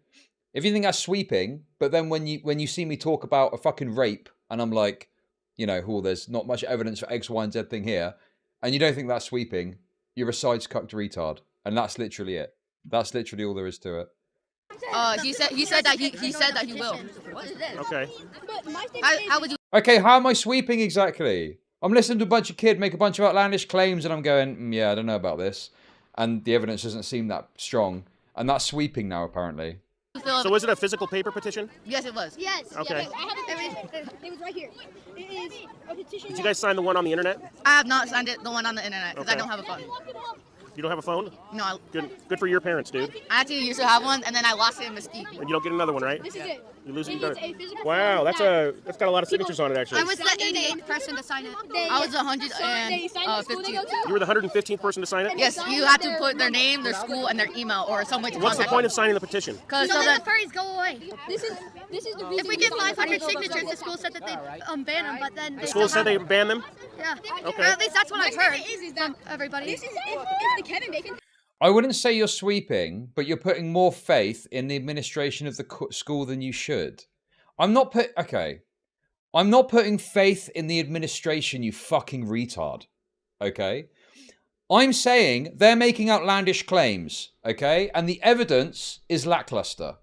If you think that's sweeping, but then when you see me talk about a fucking rape and I'm like, there's not much evidence for X, Y, and Z thing here, and you don't think that's sweeping, you're a side-cucked retard. And that's literally it. That's literally all there is to it. He said that he will. What is this? Okay. How would you? Okay, how am I sweeping exactly? I'm listening to a bunch of kids make a bunch of outlandish claims and I'm going, yeah, I don't know about this. And the evidence doesn't seem that strong. And that's sweeping now, apparently. So was it a physical paper petition? Yes, it was. Yes. Okay. I have it was right here. It is a petition. Did you guys sign the one on the internet? I have not signed the one on the internet because I Okay. don't have a phone. You don't have a phone? No, Good for your parents, dude. I actually used to have one, and then I lost it in Mesquite. And you don't get another one, right? This is it. You lose it. It You got is a physical Wow, form that's got a lot of signatures on it actually. I was the 88th person to sign it. I was 115th. You were the 115th person to sign it? Yes, you have to put their name, their school, and their email, or some way to What's the contact point them. of signing the petition? Because So so let that the furries go away. This is the reason. If we get 500 signatures, the school said that they ban them, but then The school said they banned them? Yeah. Okay. Or at least that's what I've heard from everybody. This is if the Kevin Bacon. I wouldn't say you're sweeping, but you're putting more faith in the administration of the school than you should. I'm not putting faith in the administration, you fucking retard. Okay? I'm saying they're making outlandish claims, okay? And the evidence is lackluster.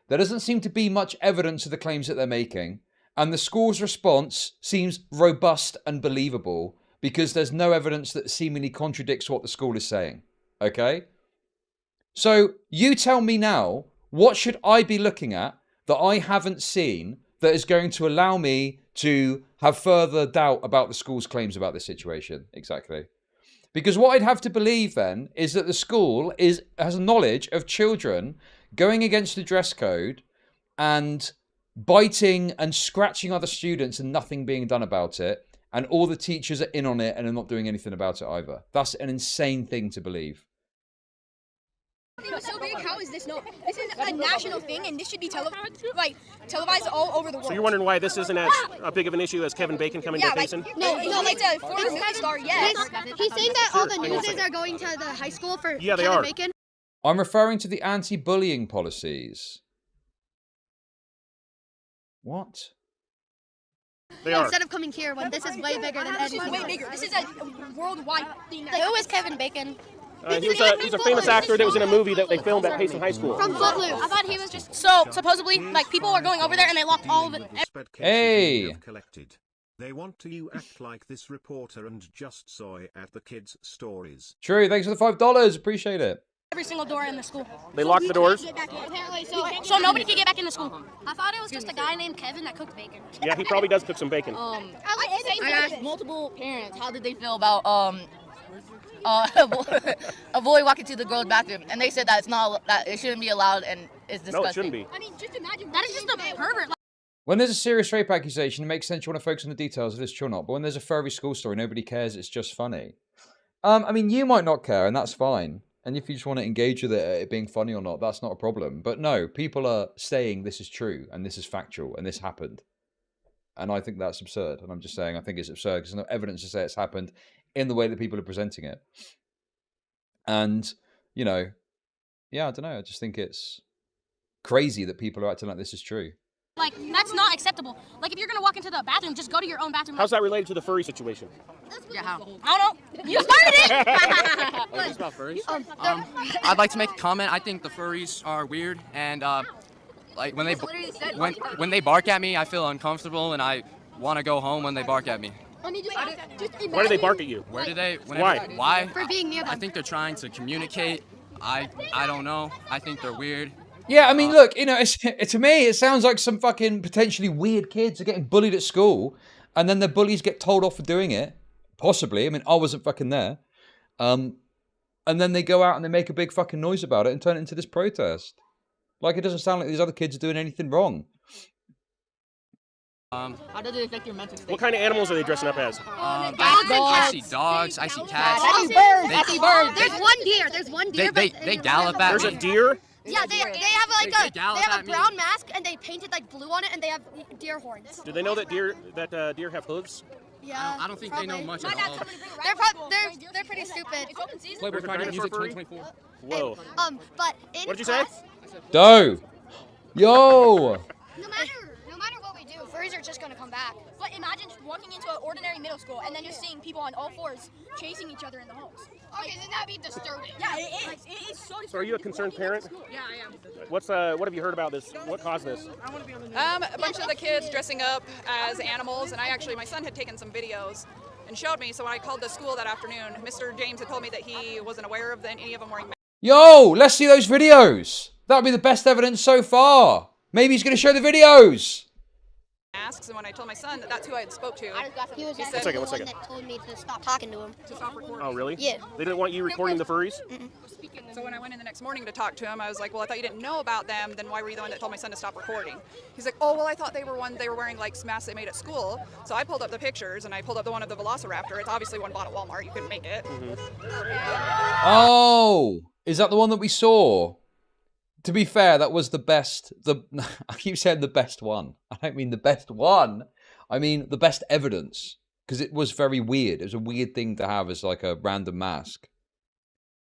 There doesn't seem to be much evidence of the claims that they're making, and the school's response seems robust and believable because there's no evidence that seemingly contradicts what the school is saying. Okay? So you tell me now, what should I be looking at that I haven't seen that is going to allow me to have further doubt about the school's claims about this situation? Exactly. Because what I'd have to believe then is that the school has knowledge of children going against the dress code and biting and scratching other students and nothing being done about it. And all the teachers are in on it and are not doing anything about it either. That's an insane thing to believe. So big, how is this not? This is a national thing, and this should be televised all over the world. So you're wondering why this isn't as big of an issue as Kevin Bacon coming to Payson? No, it's a former movie star, yes. He's saying that all the newses are going to the high school for Yeah, they Kevin are. Bacon. I'm referring to the anti-bullying policies. What? Instead of coming here when this is way bigger than This is anything. way bigger. This is a worldwide thing. Who is Kevin Bacon? He's a famous actor that was in a movie that they filmed at Payson High School. From Footloose. I thought he was just so supposedly like people are going over there and they locked all of it. Hey! Collected. They want to you act like this reporter and just soy at the kids' stories. True, thanks for the $5. Appreciate it. Every single door in the school. They locked the doors? So nobody can get back in the school. I thought it was just a guy named Kevin that cooked bacon. Yeah, he probably does cook some bacon. I asked multiple parents how did they feel about a boy walking to the girls' bathroom, and they said that that it shouldn't be allowed and it's disgusting. No, it shouldn't be. I mean, just imagine. That is just a pervert. When there's a serious rape accusation, it makes sense you want to focus on the details of this or not. But when there's a furry school story, nobody cares. It's just funny. I mean, you might not care, and that's fine. And if you just want to engage with it being funny or not, that's not a problem. But no, people are saying this is true, and this is factual, and this happened. And I think that's absurd. And I'm just saying I think it's absurd because there's no evidence to say it's happened in the way that people are presenting it. And, you know, yeah, I don't know. I just think it's crazy that people are acting like this is true. Like, that's not acceptable. Like, if you're going to walk into the bathroom, just go to your own bathroom. How's that related to the furry situation? Yeah, how? I don't know. You started it! Is this about furries? I'd like to make a comment. I think the furries are weird, and like when they bark at me, I feel uncomfortable, and I want to go home when they bark at me. I mean, just Why do they bark at you? Where do they? Why? For being near them. I think they're trying to communicate. I don't know. I think they're weird. Yeah, I mean, look, you know, to me, it sounds like some fucking potentially weird kids are getting bullied at school, and then the bullies get told off for doing it. Possibly. I mean, I wasn't fucking there. And then they go out and they make a big fucking noise about it and turn it into this protest. Like, it doesn't sound like these other kids are doing anything wrong. How does it affect your mental state? What kind of animals are they dressing up as? I see dogs. I see cats. I see birds. I see birds. There's one deer. There's one deer. They gallop at me. There's a deer? Yeah, they have a brown mask and they painted like blue on it and they have deer horns. Do they know that deer have hooves? Yeah. I don't think they know much at all. They're pretty stupid. Playboy Friday Music 2024. Whoa. But in What did you say? Doe. Yo. No matter what we do, furries are just gonna come back. But imagine walking into an ordinary middle school and then just seeing people on all fours chasing each other in the halls. Okay, then that'd be disturbing. Yeah, it is. It is so disturbing. So are you a concerned parent? Yeah, I am. What have you heard about this? What caused this? A bunch of the kids dressing up as animals, and my son had taken some videos and showed me. So when I called the school that afternoon, Mr. James had told me that he wasn't aware of any of them wearing masks. Yo, let's see those videos. That would be the best evidence so far. Maybe he's going to show the videos. Masks, and when I told my son that that's who I had spoke to, He was he actually said, the one that told me to stop talking to him. To stop recording. Oh, really? Yeah. They didn't want you recording the furries? So when I went in the next morning to talk to him, I was like, well, I thought you didn't know about them, then why were you the one that told my son to stop recording? He's like, oh, well, I thought they were wearing like masks they made at school. So I pulled up the pictures, and I pulled up the one of the Velociraptor. It's obviously one bought at Walmart. You couldn't make it. Oh, is that the one that we saw? To be fair, that was the best. I keep saying the best one. I don't mean the best one. I mean the best evidence. Because it was very weird. It was a weird thing to have as like a random mask.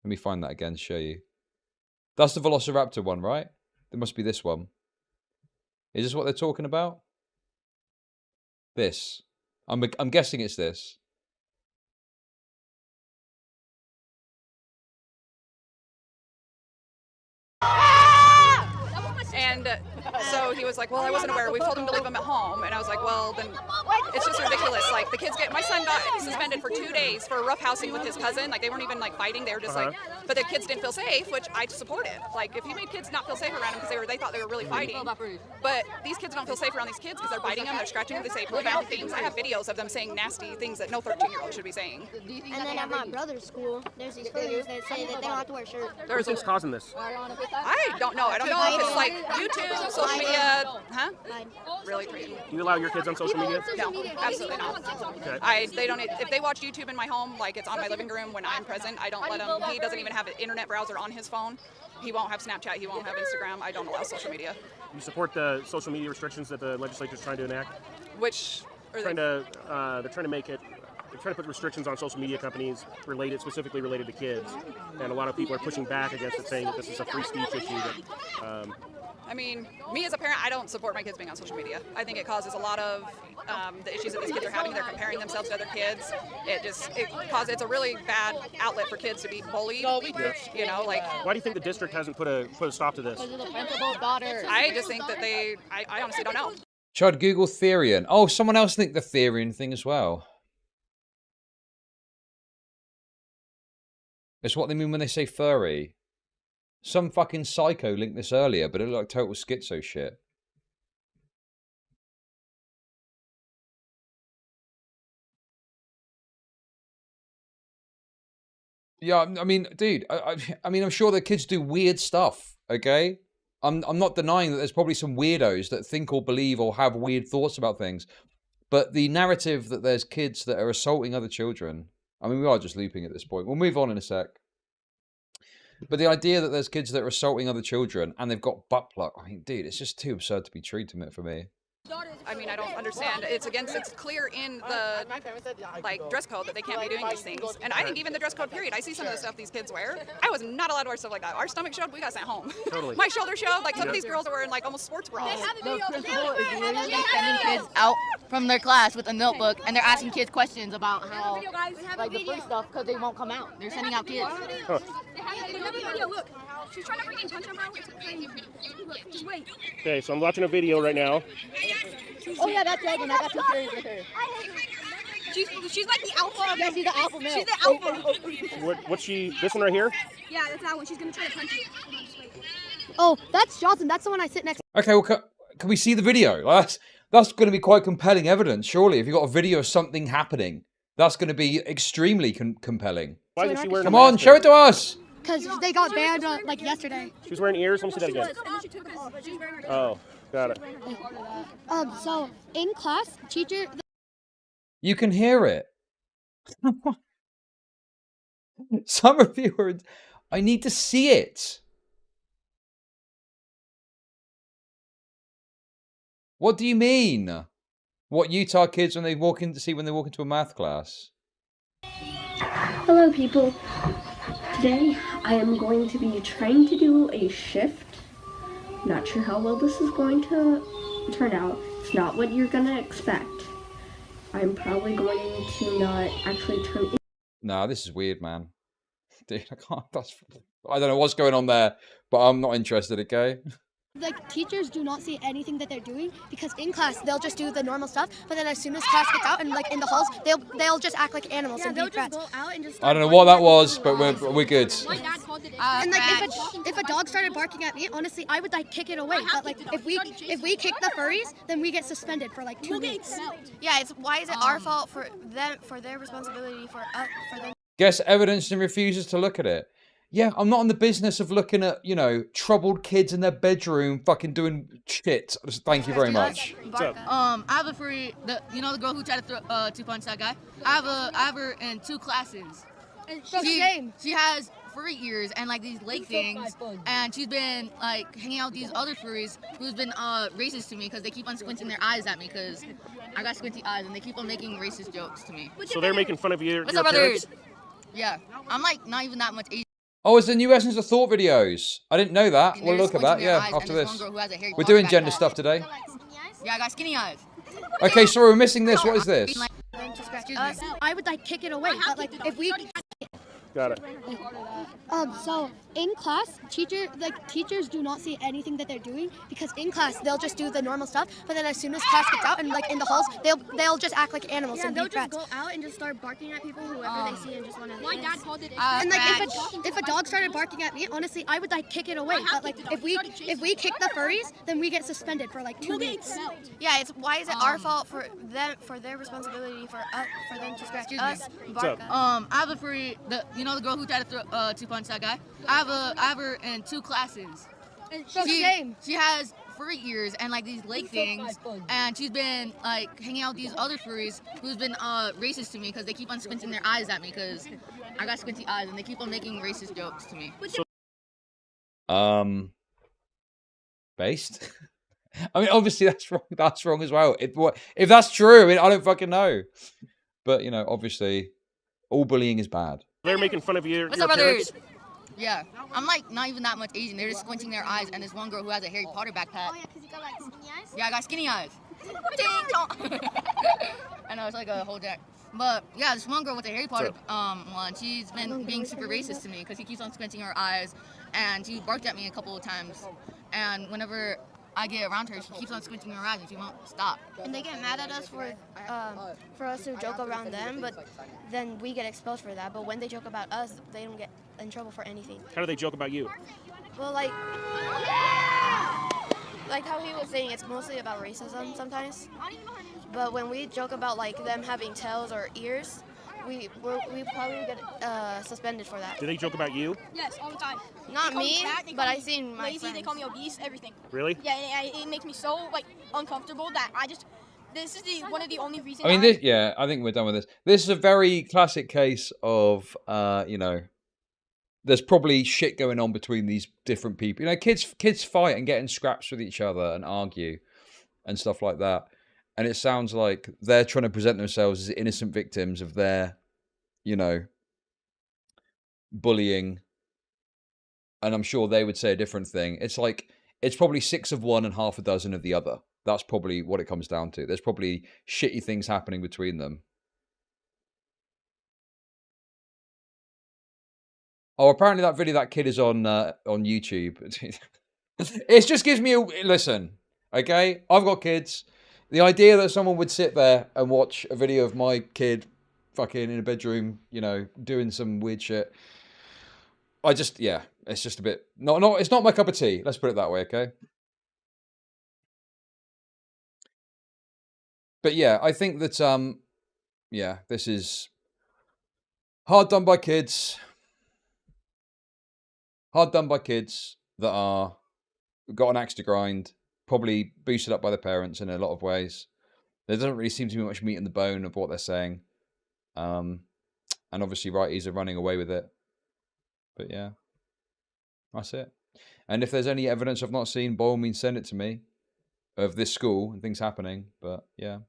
Let me find that again to show you. That's the Velociraptor one, right? It must be this one. Is this what they're talking about? This. I'm guessing it's this. And so he was like, well, I wasn't aware. We told him to leave him at home. And I was like, well, then it's just ridiculous. Like, my son got suspended for 2 days for roughhousing with his cousin. Like, they weren't even, like, fighting. They were just, like, but the kids didn't feel safe, which I supported. Like, if you made kids not feel safe around them because they thought they were really fighting. But these kids don't feel safe around these kids because they're biting them, they're scratching them, they say profound things. I have videos of them saying nasty things that no 13-year-old should be saying. And then at my brother's school, there's these furries that say that they don't have to wear shirts. Who's causing this? I don't know. I don't know if it's, like, YouTube, social media, huh? Really crazy. Do you allow your kids on social media? No, absolutely not. Okay. They don't. If they watch YouTube in my home, like it's on my living room when I'm present, I don't let him. He doesn't even have an internet browser on his phone. He won't have Snapchat. He won't have Instagram. I don't allow social media. You support the social media restrictions that the legislature is trying to enact? Which are they're trying to make it. They're trying to put restrictions on social media companies specifically related to kids, and a lot of people are pushing back against it, saying that this is a free speech issue. That, I mean, me as a parent, I don't support my kids being on social media. I think it causes a lot of the issues that these kids are having. They're comparing themselves to other kids. It's a really bad outlet for kids to be bullied. You know, like. Why do you think the district hasn't put a stop to this? I just think that I honestly don't know. Chud, Google Therian. Oh, someone else think the Therian thing as well. It's what they mean when they say furry. Some fucking psycho linked this earlier, but it looked like total schizo shit. Yeah, I mean, dude, I mean, I'm sure the kids do weird stuff, okay? I'm not denying that there's probably some weirdos that think or believe or have weird thoughts about things. But the narrative that there's kids that are assaulting other children, I mean, we are just looping at this point. We'll move on in a sec. But the idea that there's kids that are assaulting other children and they've got butt plug, I mean, dude, it's just too absurd to be true to it for me. I mean, I don't understand. It's clear in the dress code that they can't be doing these things. And I think even the dress code period, I see some of the stuff these kids wear. I was not allowed to wear stuff like that. Our stomach showed, we got sent home. Totally. My shoulder showed, like some of these girls are wearing like almost sports bras. The principal is literally sending kids out from their class with a notebook, and they're asking kids questions about how, like the free stuff, because they won't come out. They're sending out kids. Huh. Look, she's trying to bring attention, bro. Look, just wait. Okay, so I'm watching a video right now. Oh yeah, that's Dragon. I got two fairies with her. She's like the alpha. Yeah, she's the alpha male. She's the alpha. What's she? This one right here? Yeah, that's that one. She's gonna try to punch you. Oh, that's Johnson. That's the one I sit next to. Okay, well, can we see the video? That's going to be quite compelling evidence, surely. If you've got a video of something happening, that's going to be extremely compelling. Why isn't she wearing a Come on, mask show it to us. Because they got banned like yesterday. She's wearing ears. Let me see that again. Oh, got it. So in class, teacher. You can hear it. Some of you are. I need to see it. What do you mean? What Utah kids when they walk into a math class? Hello, people. Today I am going to be trying to do a shift. Not sure how well this is going to turn out. It's not what you're gonna expect. I'm probably going to not actually turn in. Nah, this is weird, man. Dude, I don't know what's going on there, but I'm not interested, okay? Like, teachers do not see anything that they're doing because in class they'll just do the normal stuff, but then as soon as class gets out and like in the halls, they'll just act like animals and be threats. I don't know what that was, but we're good. My dad called it And like if a dog started barking at me, honestly, I would like kick it away. But like if we kick the furries, then we get suspended for like 2 weeks. Yeah, it's why is it our fault for their responsibility for them? Gets evidence and refuses to look at it. Yeah, I'm not in the business of looking at, you know, troubled kids in their bedroom fucking doing shit. Thank you very much. I have a furry, the girl who tried to punch that guy. I have her in 2 classes. She has furry ears and like these leg things, and she's been like hanging out with these other furries who's been racist to me because they keep on squinting their eyes at me because I got squinty eyes, and they keep on making racist jokes to me. So they're making fun of you. What's up, brothers? Yeah, I'm like not even that much Asian. Oh, it's the new Essence of Thought videos. I didn't know that. We'll look at that, yeah, after this. We're doing gender stuff today. Yeah, I got skinny eyes. Okay, sorry, we're missing this. What is this? I would like kick it away. But like if we Got it. So in class, teachers do not see anything that they're doing because in class they'll just do the normal stuff. But then as soon as class gets out and like in the halls, they'll just act like animals and be they'll just threats. go out and just start barking at people, whoever they see, and just want to. My dad called it. And like if a dog started barking at me, honestly, I would like kick it away. But like if we kick the furries, then we get suspended for like 2 weeks. Yeah, it's why is it our fault for their responsibility for them to scratch us? Bark. I have a furry, the girl who tried to punch that guy. I have her in 2 classes. She has furry ears and like these leg things, and she's been like hanging out with these other furries who's been racist to me because they keep on squinting their eyes at me because I got squinty eyes, and they keep on making racist jokes to me. Based? I mean, obviously that's wrong. That's wrong as well. If that's true, I mean, I don't fucking know. But you know, obviously, all bullying is bad. They're making fun of you. What's up, brothers? Yeah, I'm like not even that much Asian. They're just squinting their eyes, and this one girl who has a Harry Potter backpack. Oh yeah, because you got like skinny eyes. Yeah, I got skinny eyes. I know it's like a whole jack. But yeah, this one girl with the Harry Potter one, she's been being super racist to me because she keeps on squinting her eyes, and she barked at me a couple of times. And whenever I get around her, she keeps on squinting her eyes and she won't stop. And they get mad at us for us to joke around them, but then we get exposed for that. But when they joke about us, they don't get in trouble for anything. How do they joke about you? Well, like how he was saying, it's mostly about racism sometimes. But when we joke about like them having tails or ears, we probably get suspended for that. Do they joke about you? Yes, all the time. Not me, but I seen my lazy. friends. They call me obese. Everything. Really? Yeah, it makes me so like uncomfortable that I just. This is one of the only reasons. I mean, yeah, I think we're done with this. This is a very classic case of, you know, there's probably shit going on between these different people. You know, kids fight and get in scraps with each other and argue and stuff like that. And it sounds like they're trying to present themselves as innocent victims of their, you know, bullying. And I'm sure they would say a different thing. It's like, it's probably 6 of one and half a dozen of the other. That's probably what it comes down to. There's probably shitty things happening between them. Oh, apparently that video that kid is on YouTube. It just gives me a... Listen, okay? I've got kids. The idea that someone would sit there and watch a video of my kid fucking in a bedroom, you know, doing some weird shit. Yeah, it's just a bit... it's not my cup of tea. Let's put it that way, okay? But yeah, I think that, yeah, this is hard done by kids. Hard done by kids that are got an axe to grind, probably boosted up by the parents in a lot of ways. There doesn't really seem to be much meat in the bone of what they're saying. And obviously righties are running away with it. But yeah, that's it. And if there's any evidence I've not seen, by all means send it to me of this school and things happening. But yeah.